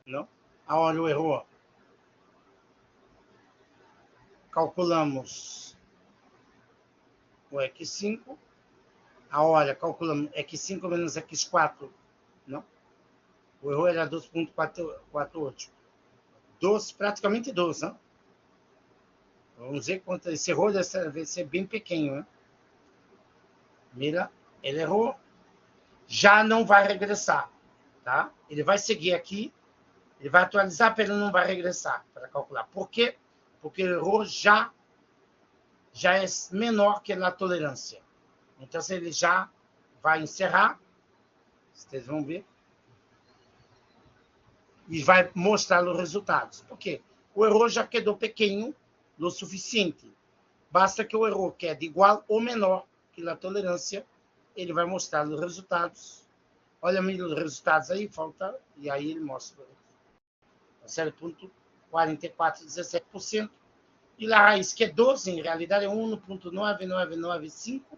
não? A hora o erro. Calculamos o x5. A hora calculamos x5 menos x4, não? O erro era 2,48. Praticamente 12, não? Vamos ver quanto esse erro dessa vez ser bem pequeno, né? Mira, ele errou. Já não vai regressar, tá? Ele vai seguir aqui, ele vai atualizar, mas ele não vai regressar para calcular. Por quê? Porque o erro já é menor que a tolerância. Então, ele já vai encerrar, vocês vão ver, e vai mostrar os resultados. Por quê? O erro já quedou pequeno o suficiente. Basta que o erro quede igual ou menor que a tolerância, ele vai mostrar os resultados. Olha os resultados aí, falta, e aí ele mostra 0,4417%. E a raiz, que é 12, em realidade é 1,9995.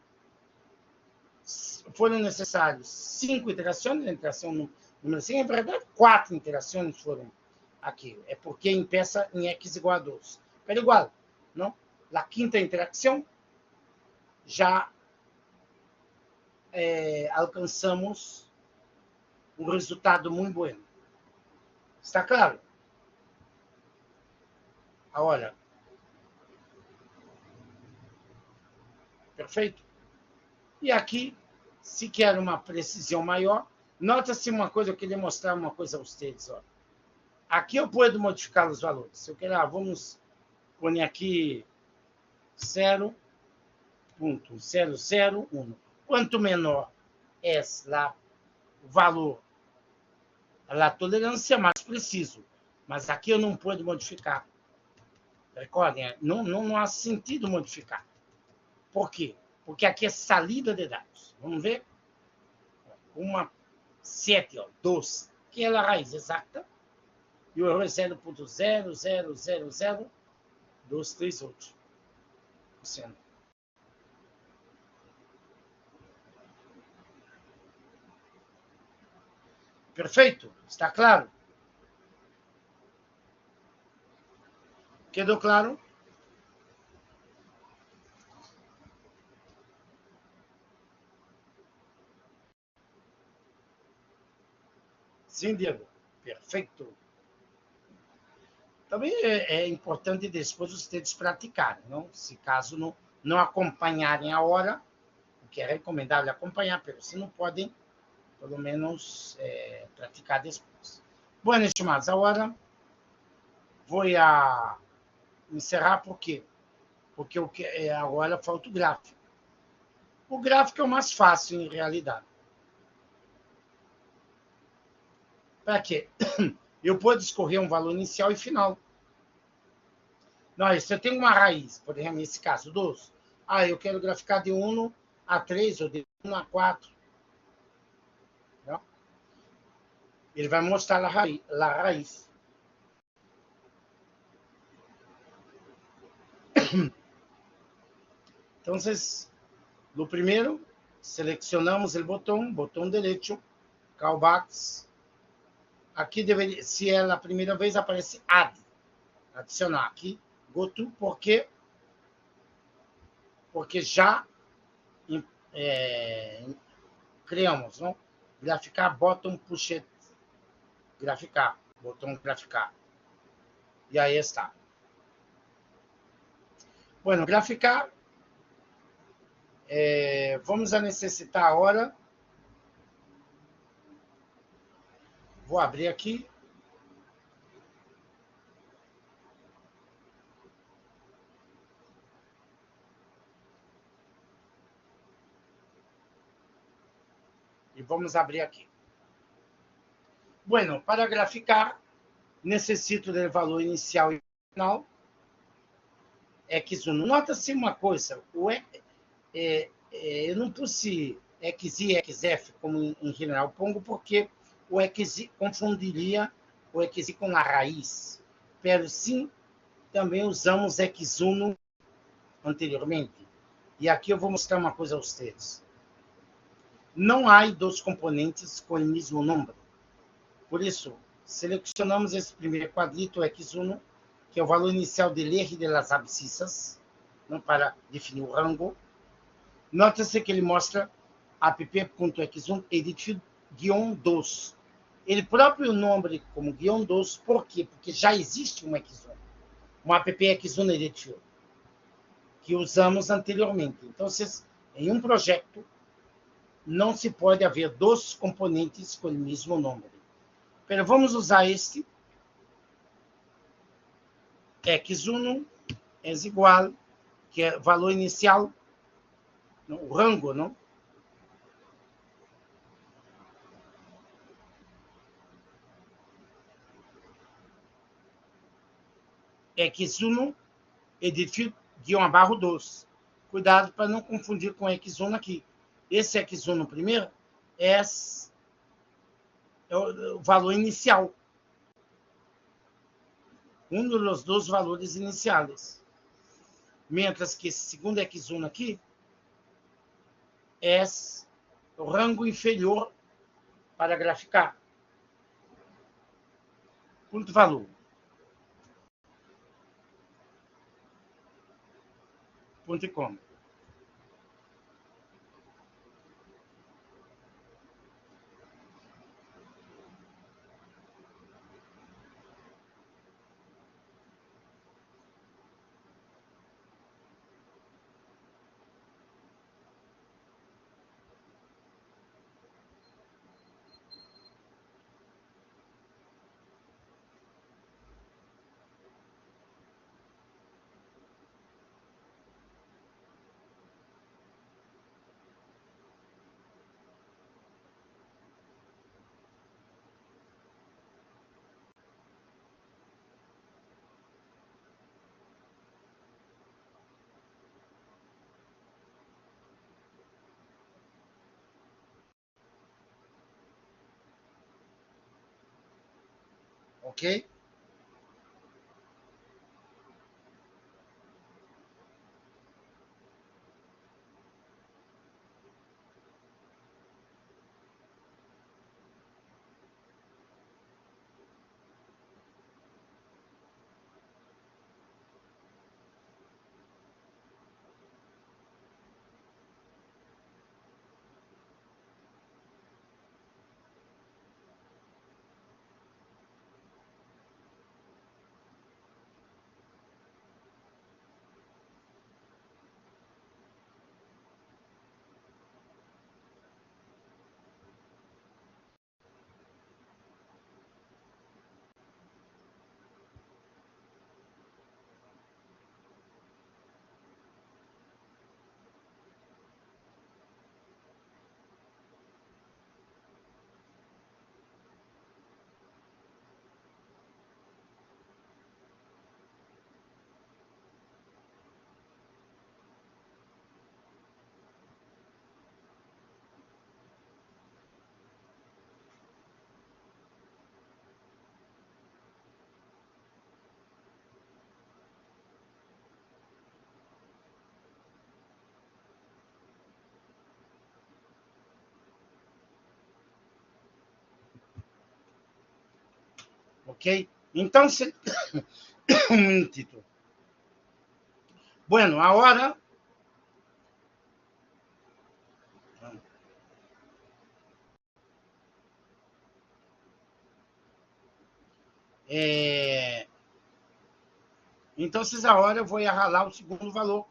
Foram necessários 5 interações, a interação número 5, em verdade, 4 interações foram aqui. É porque empieza em x igual a 2. Pero igual, não? A quinta interação já alcançamos um resultado muito bom. Está claro? Agora, perfeito? E aqui, se quer uma precisão maior, nota-se uma coisa, eu queria mostrar uma coisa a vocês. Ó. Aqui eu posso modificar os valores. Se eu quero, vamos pôr aqui 0,001. Quanto menor é o valor da tolerância, mais preciso. Mas aqui eu não posso modificar. Recordem, não há sentido modificar. Por quê? Porque aqui é salida de dados. Vamos ver? Uma 7, 2, que é a raiz exata, e o erro é 0,0000238%. Perfeito? Está claro? Quedou claro? Sim, Diego. Perfeito. Também é importante depois vocês praticarem, não? Se caso não acompanharem a hora, o que é recomendável acompanhar, mas se não podem, pelo menos praticar depois. Bueno, estimados, agora vou encerrar por quê? Porque agora falta o gráfico. O gráfico é o mais fácil em realidade. Para quê? Eu posso escorrer um valor inicial e final. Não, se eu tenho uma raiz, por exemplo, nesse caso, 2, eu quero graficar de 1 a 3 ou de 1 a 4. Não? Ele vai mostrar a raiz. Então, no primeiro, selecionamos o botão direito, callbacks. Aqui deveria, se é a primeira vez, aparece add, adicionar aqui, go to, porque já criamos, não? Graficar, bottom push it, graficar, botão graficar. E aí está. Bueno, graficar, vamos a necessitar agora. Vou abrir aqui. E vamos abrir aqui. Bueno, para graficar, necessito do valor inicial e final. X1. Nota-se uma coisa, eu não puse XI e XF como em general pongo, porque o XI confundiria o XI com a raiz. Pero sim, também usamos X1 anteriormente. E aqui eu vou mostrar uma coisa a vocês. Não há dois componentes com o mesmo número. Por isso, selecionamos esse primeiro quadrito X1, que é o valor inicial de R das abscissas, não para definir o rango. Nota-se que ele mostra app.x1 edit-2. Ele próprio nome como -2, por quê? Porque já existe um X1, um app X1 edit, que usamos anteriormente. Então, em um projeto, não se pode haver dois componentes com o mesmo número. Pero vamos usar este. X1 é igual, que é valor inicial, o rango, não? X1 edit-2. Cuidado para não confundir com X1 aqui. Esse X1 primeiro é o valor inicial. Um dos dois valores iniciais. Mientras que esse segundo X1 aqui é o rango inferior para graficar. Ponto valor. Ponto e coma. Ok? Ok? Então, un minutito. Bueno, ahora entonces ahora eu vou ralar o segundo valor.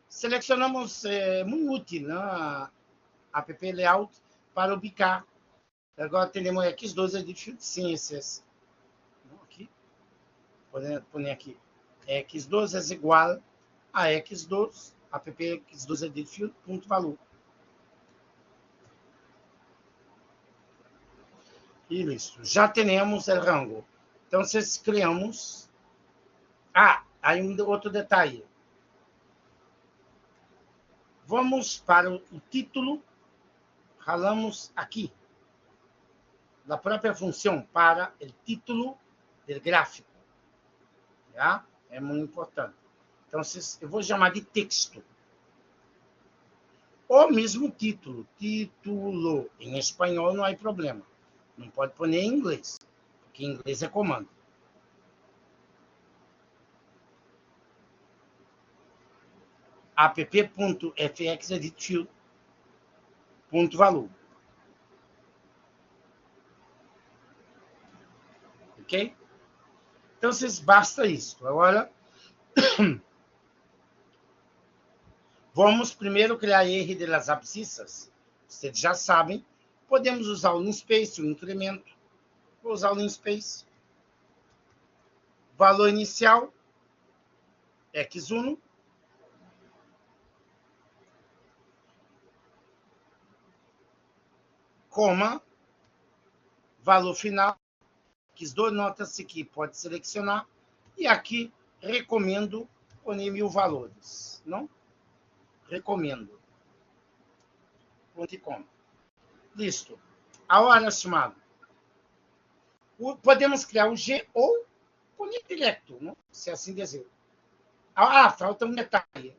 Selecionamos muito útil, né, app layout para ubicar. Agora temos X12 Edit Field sem CSS. Aqui, põe aqui. X12 é igual a X12, app X12 Edit Field, ponto valor. E listo. Já temos o rango. Então, criamos... aí outro detalhe. Vamos para o título, ralamos aqui, da própria função, para o título do gráfico. Tá? É muito importante. Então, eu vou chamar de texto. O mesmo título. Título. Em espanhol não há problema. Não pode pôr em inglês, porque em inglês é comando. app.fxedit ponto valor. Ok? Então, basta isso. Agora, vamos primeiro criar R das abscissas. Vocês já sabem. Podemos usar o namespace, o incremento. Vou usar o namespace. Valor inicial, x1. Coma, valor final, x2, nota-se que pode selecionar, e aqui recomendo pôr 1000 valores, não? Recomendo. Ponto e coma. Listo. Agora, chamado. Podemos criar o G ou pôr direto, não? Se assim deseja. Falta um detalhe.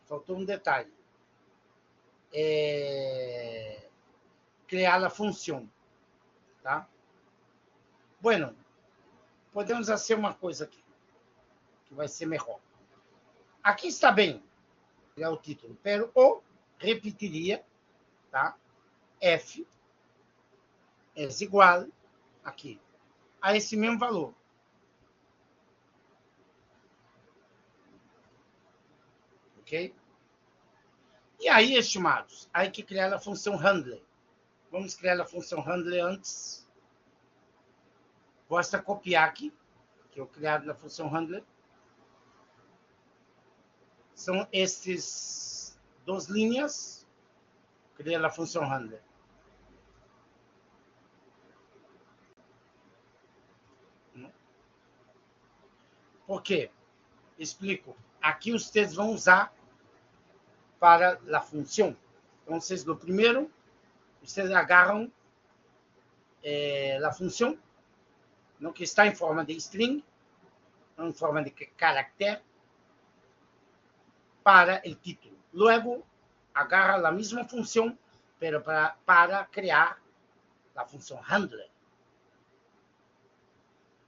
Faltou um detalhe. Criar a função. Tá? Bueno, podemos fazer uma coisa aqui, que vai ser melhor. Aqui está bem, é o título, pero o repetiria, tá? F é igual aqui a esse mesmo valor. Ok? E aí, estimados, aí que criar a função handler. Vamos criar a função handler antes. Basta copiar aqui, que eu criado na função handler. São esses 2 linhas. Criar a função handler. Por quê? Explico. Aqui vocês vão usar para a função. Então, vocês, no primeiro, vocês agarram a função, não, que está em forma de string, em forma de caractere, para o título. Logo, agarra a mesma função, pero para criar a função handler.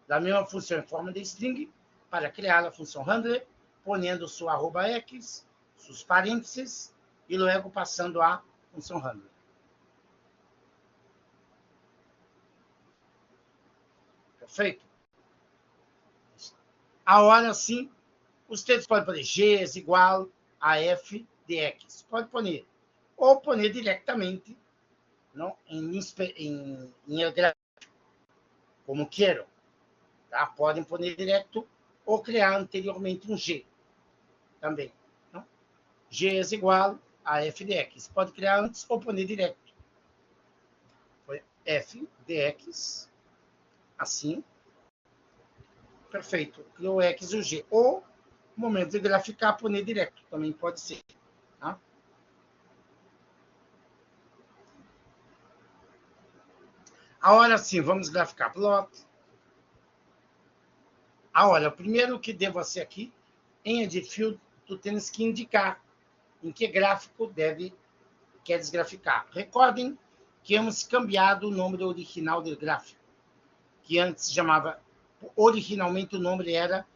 Da mesma função em forma de string, para criar a função handler, ponendo sua @x, seus parênteses, e logo passando a função handler. Perfeito? Agora sim, vocês podem pôr G é igual a f de x. Pode pôr. Ou pôr diretamente, não, em el gráfico, como queiram. Tá? Podem pôr direto ou criar anteriormente um G. Também. Não? G é igual a f de x. Pode criar antes ou pôr direto. Foi f de x. Assim. Perfeito. Criou o x e o g. Ou, no momento de graficar, pôr direto. Também pode ser. Tá? Agora sim, vamos graficar plot. Agora, o primeiro que devo fazer aqui, em Edit Field, tu tens que indicar em que gráfico queres graficar. Recordem que hemos cambiado o nome original do gráfico. que antes se chamava, originalmente o nome era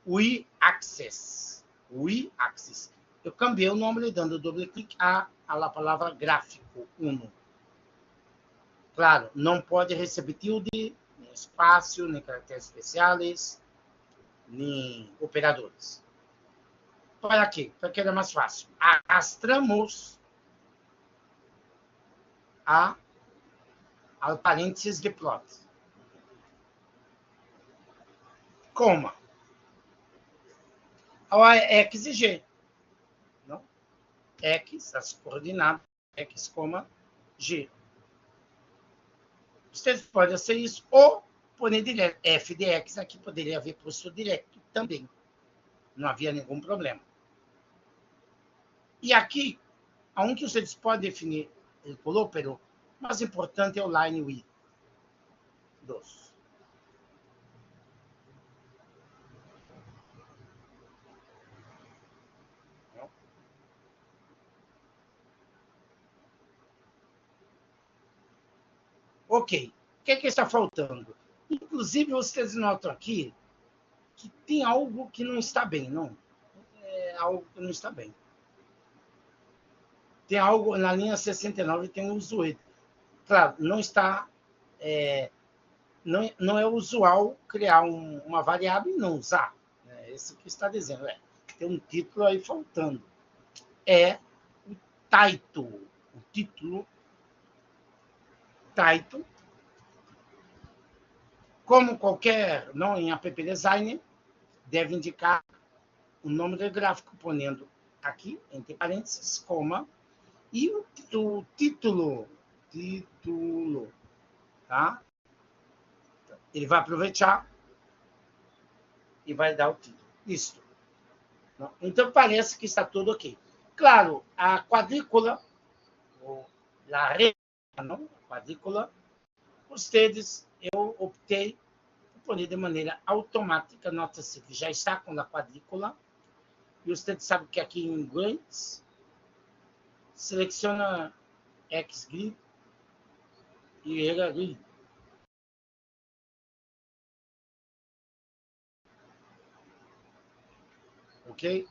y-axis. Y-axis. Eu cambiei o nome dando doble clique à palavra gráfico 1. Claro, não pode receber tilde, nem espaço, nem caracteres especiais, nem operadores. Para quê? Para que era mais fácil. Arrastamos ao parênteses de plot. Coma. Ao X e G. Não? X, as coordenadas, X, G. Vocês podem fazer isso ou pôr direto. F de X aqui poderia haver posto direto também. Não havia nenhum problema. E aqui, aonde vocês podem definir o colópero, o mais importante é o line width 2. Ok. O que é que está faltando? Inclusive, vocês notam aqui que tem algo que não está bem, não? É algo que não está bem. Tem algo na linha 69, tem um usuário. Claro, não está... não é usual criar uma variável e não usar. É isso que está dizendo. Tem um título aí faltando. É o title. O título. Title. Como qualquer não em App Designer, deve indicar o nome do gráfico, ponendo aqui, entre parênteses, coma, e o título. Título. Tá? Ele vai aproveitar e vai dar o título. Isso. Então, parece que está tudo ok. Claro, a quadrícula, ou a reta, não? Quadrícula, vocês, eu optei por poner de maneira automática. Nota-se que já está com a quadrícula. E vocês sabem que aqui em Grids, seleciona X-Grid e Y-Grid. Ok?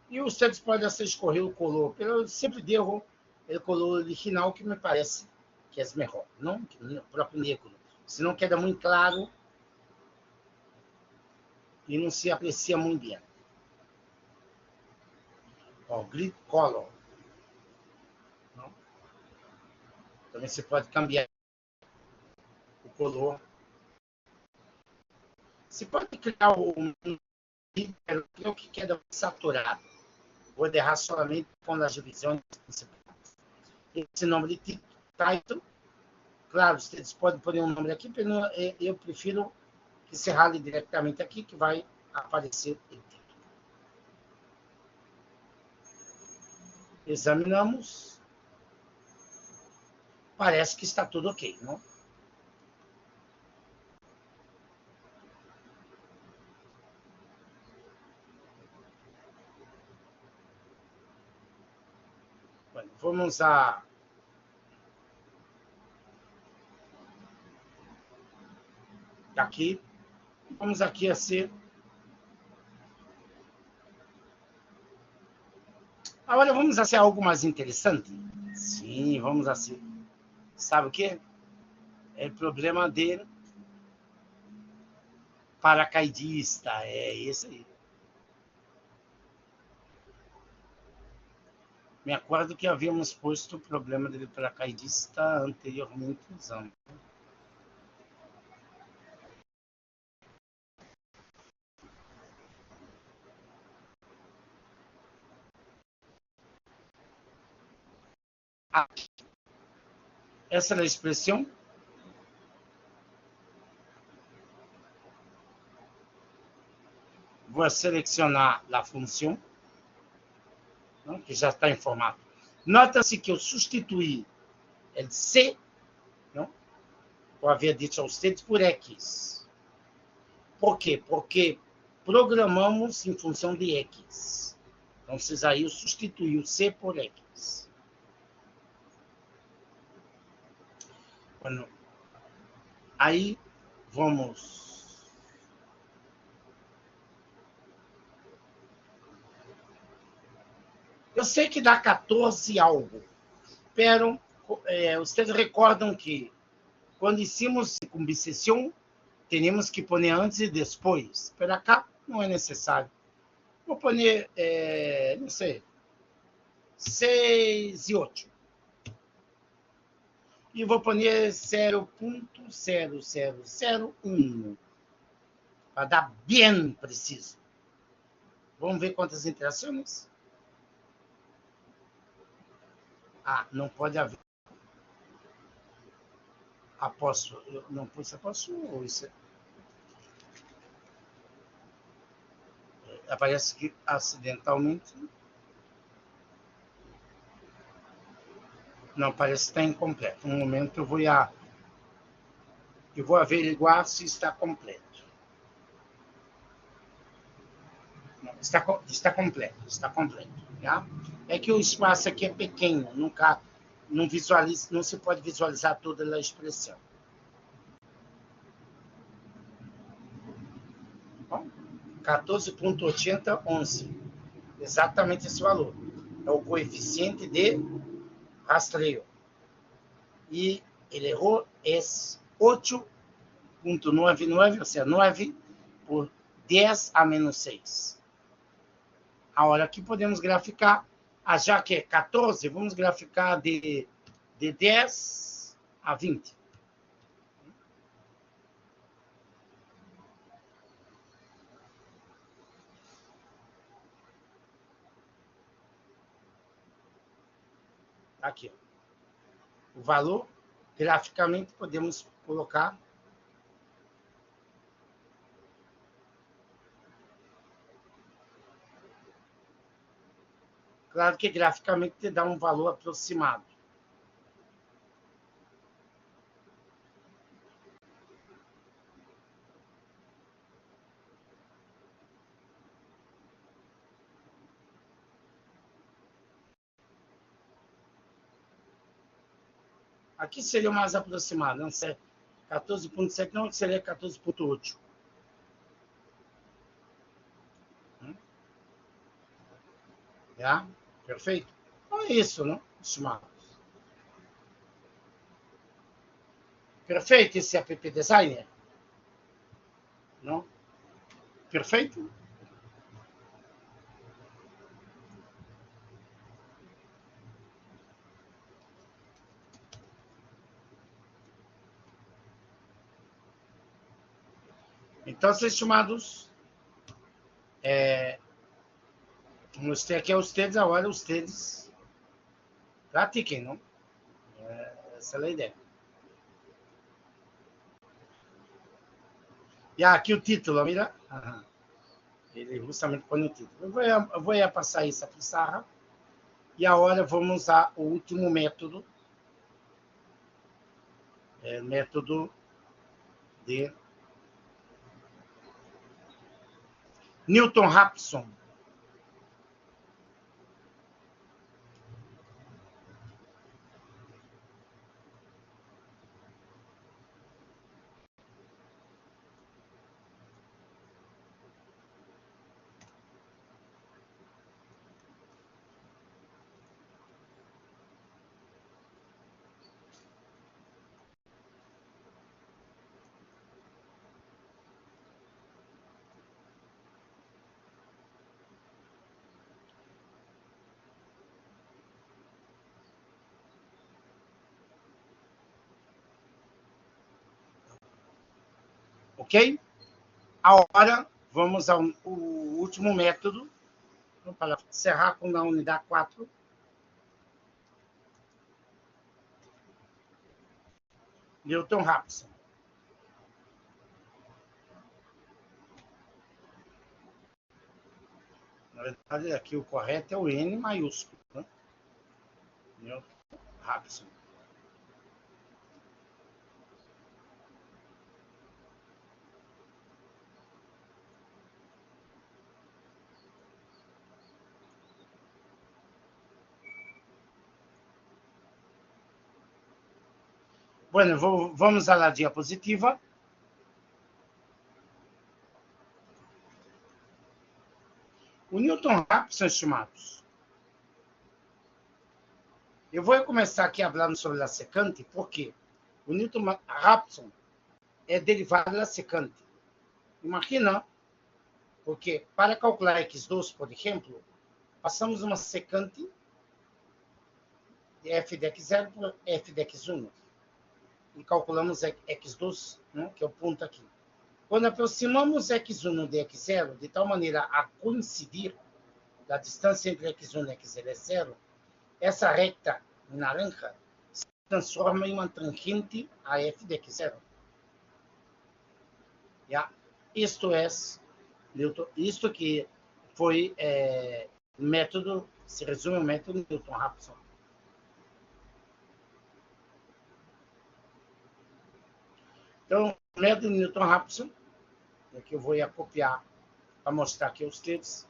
E vocês podem escolher o color. Eu sempre devo o color original, que me parece que é melhor. Não o próprio negro. Senão queda muito claro e não se aprecia muito bem. Ó, grid color. Não? Também você pode cambiar o color. Você pode criar o que queda saturado. Vou deixar somente com as divisões principais. Esse nome de title, claro, vocês podem pôr um nome aqui, mas eu prefiro que se rale diretamente aqui, que vai aparecer o título. Examinamos. Parece que está tudo ok, não? Bueno, vamos aqui. Vamos aqui a ser. Agora vamos a ser algo mais interessante? Sim, vamos a ser. Sabe o quê? É o problema de paracaidista. É esse aí. Me acordo que havíamos posto o problema de paracaidista anteriormente usando. Essa é a expressão. Vou selecionar a função, não, que já está em formato. Nota-se que eu substituí o C, não, eu havia dito aos vocês, por X. Por quê? Porque programamos em função de X. Então, aí eu substituí o C por X. Bueno, aí vamos... Eu sei que dá 14 algo, pero vocês recordam que quando hicimos circuncisão, temos que pôr antes e depois. Pero acá não é necessário. Vou pôr, não sei, 6 e 8. E vou pôr 0.0001 para dar bem preciso. Vamos ver quantas interações? Ah, não pode haver. Apóstolo. Não pus apóstolo ou isso? Aparece que acidentalmente. Não, parece que está incompleto. Um momento eu vou averiguar se está completo. Não, está completo. Tá? É que o espaço aqui é pequeno, não se pode visualizar toda a expressão. Bom, 14.8011. Exatamente esse valor. É o coeficiente de rastreio. E ele errou é 8.99, ou seja, 9 por 10 a menos 6. Agora aqui podemos graficar, já que é 14, vamos graficar de 10 a 20. Aqui, ó. O valor, graficamente, podemos colocar claro que graficamente te dá um valor aproximado. Aqui seria o mais aproximado, não sei. 14.7 não, seria 14.8. Já? Perfeito? Então é isso, não? Estimados. Perfeito esse app designer? Não? Perfeito? Então, estimados, mostrei aqui a vocês, agora vocês pratiquem, não? Essa é a ideia. E aqui o título, mira. Ele justamente põe o título. Eu vou passar essa pizarra. E agora vamos ao último método. Método de Newton-Raphson. Ok? Agora, vamos ao último método, para encerrar com a unidade 4. Newton-Raphson. Na verdade, aqui o correto é o N maiúsculo. Né? Newton-Raphson. Bueno, vamos à diapositiva. O Newton-Raphson, estimados. Eu vou começar aqui falando sobre a secante, porque o Newton-Raphson é derivado da secante. Imagina, porque para calcular x2, por exemplo, passamos uma secante de f de x0 por f de x1 e calculamos x2, né, que é o ponto aqui. Quando aproximamos x1 de x0, de tal maneira a coincidir a distância entre x1 e x0 é zero, essa reta naranja se transforma em uma tangente a f de x0. Yeah. Isto que foi método, se resume ao método Newton-Raphson. Então, o método Newton-Raphson, que eu vou copiar para mostrar aqui os textos.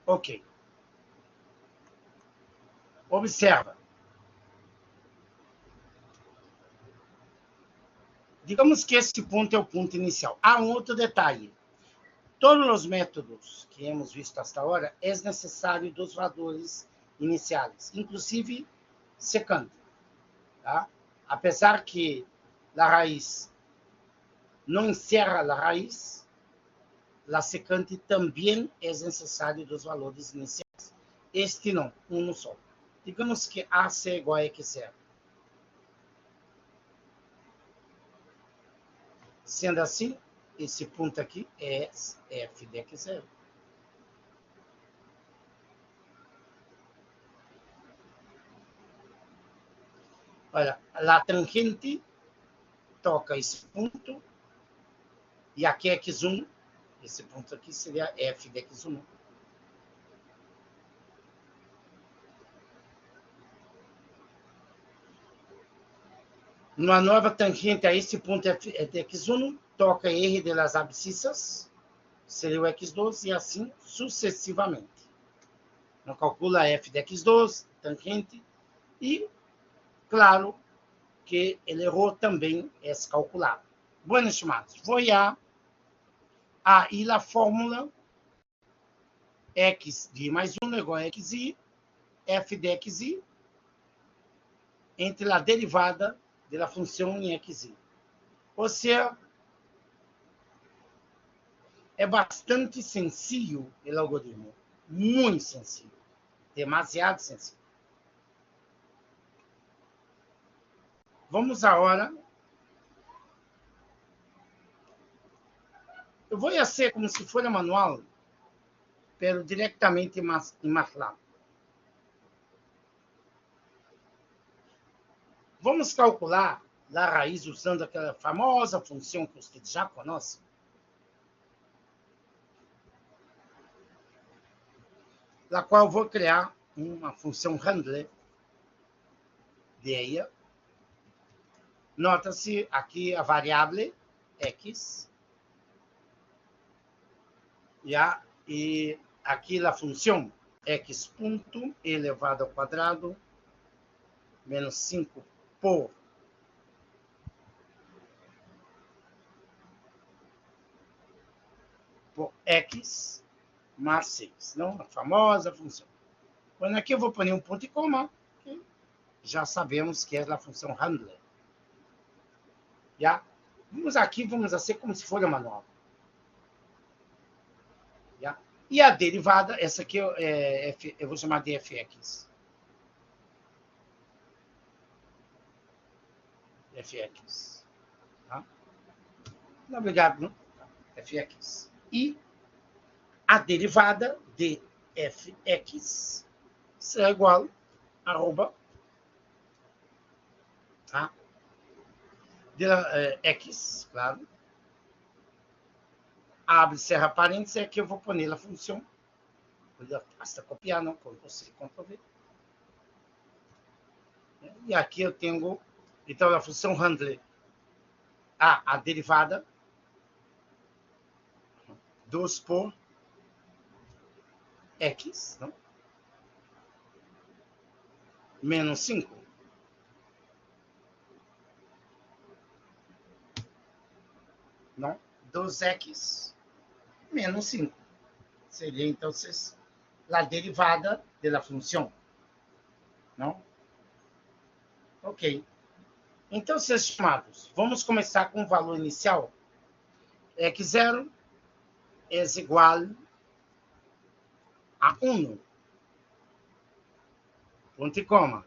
Ok. Observa. Digamos que este ponto é o ponto inicial. Há um outro detalhe. Todos os métodos que hemos visto hasta agora é necessário dos valores iniciais, inclusive secante. Tá? Apesar que a raiz não encerra a raiz, a secante também é necessário dos valores iniciais. Este não, um só. Digamos que AC é igual a x0. Sendo assim, esse ponto aqui é f de x0. Olha, a tangente toca esse ponto, e aqui é x1, esse ponto aqui seria f de x1. Uma nova tangente a esse ponto de x1, toca R das abscissas, seria o x2, e assim sucessivamente. Então, calcula f de x2, tangente, e, claro, que ele errou também é calculado. Bueno, estimados, foi aí a fórmula x de mais 1 é igual a xi, f de xi, entre a derivada da função em xi. Ou seja, é bastante sencillo o algoritmo. Muito sencillo. Demasiado sencillo. Vamos agora. Eu vou fazer como se fosse manual, pero diretamente em MATLAB. Vamos calcular a raiz usando aquela famosa função que você já conhece. Na qual eu vou criar uma função handler de ella. Nota-se aqui a variável x. E aqui a função x ponto elevado ao quadrado menos 5 por x mais 6, não? A famosa função. Quando aqui eu vou pôr um ponto e coma, que já sabemos que é a função handler. Vamos fazer como se fosse manual. E a derivada, essa aqui eu vou chamar de fx. Fx. Tá? Não, obrigado, não? Fx. E a derivada de fx será igual a arroba, tá? de X, claro. Abre, cerra parênteses, aqui eu vou pôr a função. Basta copiar, não? Ctrl+C, Ctrl+V. E aqui eu tenho, então, a função handler, a derivada dos por X, não? Menos 5. Não? Dos X menos 5. Seria, então, a derivada da função. Não? Ok. Então, seus chamados, vamos começar com o valor inicial. X0 é igual a 1. Ponto e coma.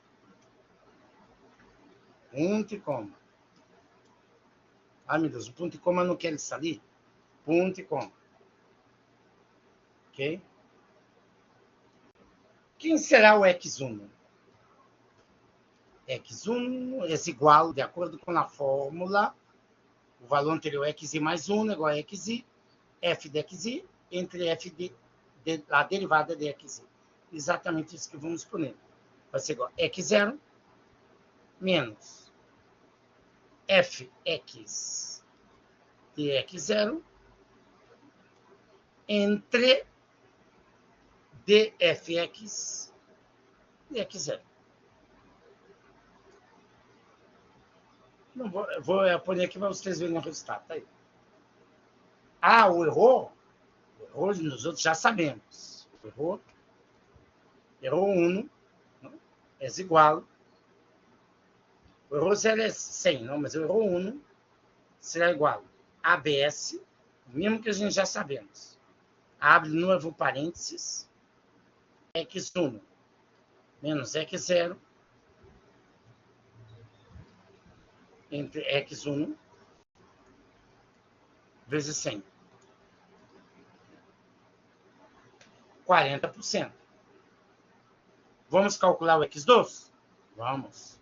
Ponto e coma. Ai, meu Deus, o ponto e coma não quer sair. Ponto e coma. Ok? Quem será o X1? X1 é igual, de acordo com a fórmula, o valor anterior xi mais 1 é igual a xi, f de xi, entre f a derivada de xi. Exatamente isso que vamos poner. Vai ser igual a x0 menos fx de x0 entre dfx de x0. Não vou pôr aqui para vocês verem o resultado. Tá aí. O erro nós outros já sabemos. O erro 1 é igual. O erro 0 é 100, não, mas o erro 1 será igual a ABS, mesmo que a gente já sabemos. Abre novo parênteses, x1 menos x0 entre x1 vezes 100. 40%. Vamos calcular o x2? Vamos.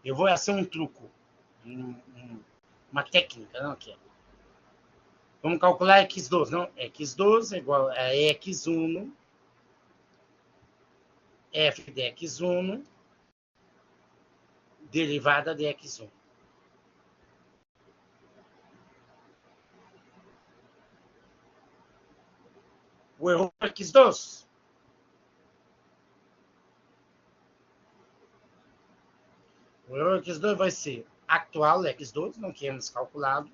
Eu vou fazer um truco, uma técnica, não aqui. Vamos calcular x2, não? x2 é igual a x1, f de x1, derivada de x1. O erro é x2. O erro x2 vai ser atual x2, não queremos calculado,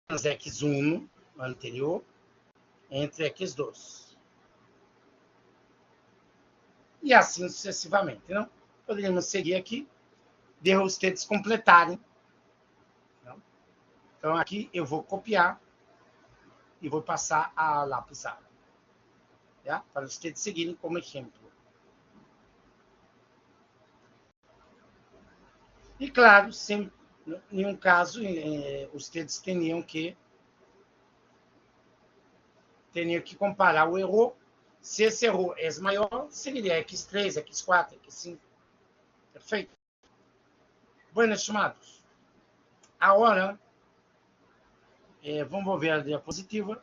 menos x1 anterior, entre x2. E assim sucessivamente. Não? Poderíamos seguir aqui, de vocês completarem. Não? Então aqui eu vou copiar e vou passar a lapizar. Tá? Para vocês seguirem como exemplo. E claro, sem nenhum caso, vocês teriam que comparar o erro. Se esse erro é maior, seria x3, x4, x5. Perfeito? Bueno, estimados. Agora, vamos ver a diapositiva.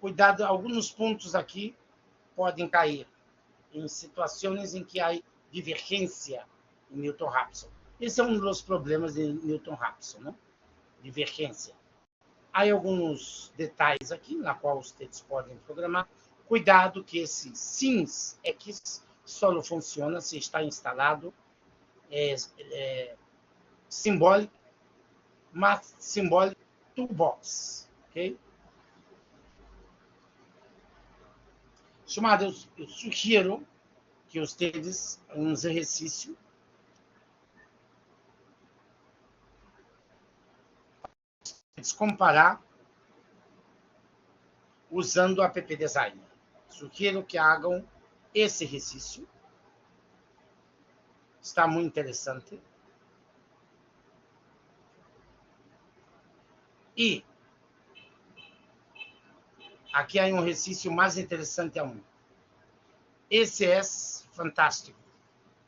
Cuidado, alguns pontos aqui podem cair em situações em que há divergência em Newton-Raphson. Esse é um dos problemas de Newton-Raphson, né? Divergência. Há alguns detalhes aqui, na qual vocês podem programar. Cuidado que esse sims X só funciona se está instalado Symbolic Math Symbolic Toolbox. Ok? Chamado, eu sugiro que vocês um exercício comparar usando o App Designer. Sugiro que hagam esse exercício. Está muito interessante. E aqui há um exercício mais interessante aún. Esse é fantástico.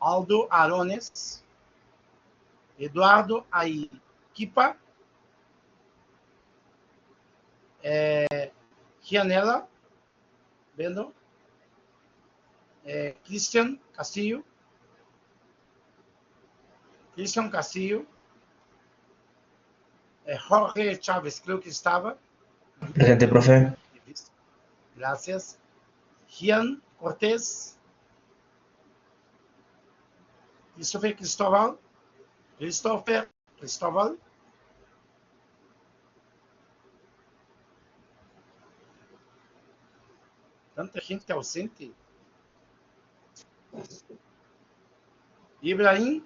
Aldo Arones, Eduardo Aiquipa, Gianella, vendo? Cristian Castillo, Jorge Chávez, creo que estaba. Presente, profe. Gracias. Gian Cortés, Cristóbal, tanta gente ausente. Ibrahim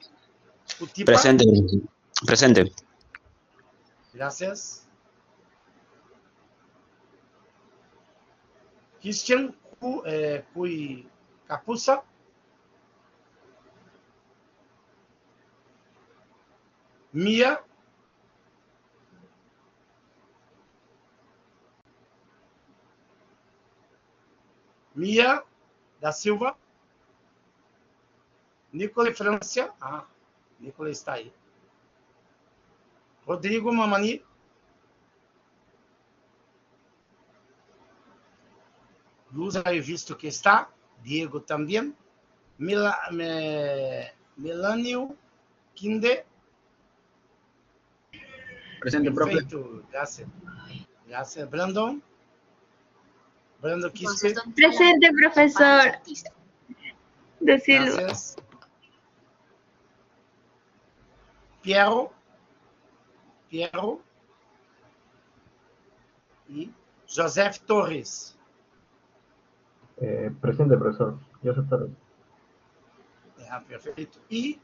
Utipa. Presente. Gracias. Christian Cui Capuça. Mia. Mia da Silva. Nicolas Francia. Nicolas está aí. Rodrigo Mamani. Luz aí visto que está. Diego também. Melanio Kinde. Presente, profe. Perfeito. Gracias. Brandon Quispe. Presente, profesor. De Silva. Gracias. Piero y Joseph Torres. Presente, profesor. Joseph Torres. Perfeito. Y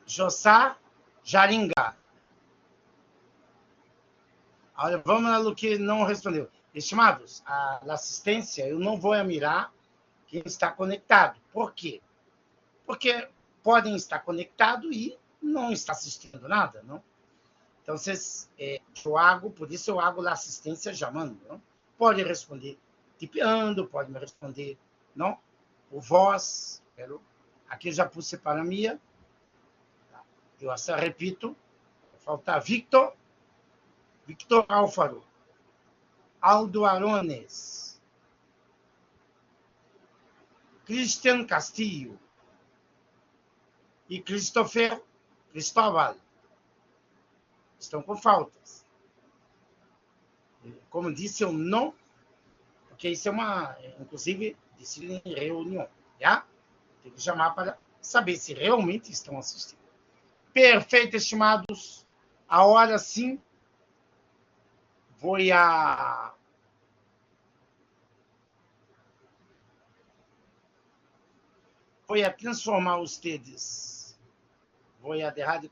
Jossá Jaringa. Olha, vamos lá no que não respondeu. Estimados, a assistência, eu não vou mirar quem está conectado. Por quê? Porque podem estar conectados e não estar assistindo nada, não? Então, por isso eu hago a assistência chamando, não? Pode responder tipeando, pode me responder, não? Por voz, aqui já pus para a minha. Eu só repito, falta Victor Álvaro, Aldo Arones, Cristian Castillo e Cristóbal. Estão com faltas. Como disse, eu não, porque isso é inclusive, decidir em reunião, já? Tem que chamar para saber se realmente estão assistindo. Perfeito, estimados. Agora sim, vou transformar vocês. Vou deixar de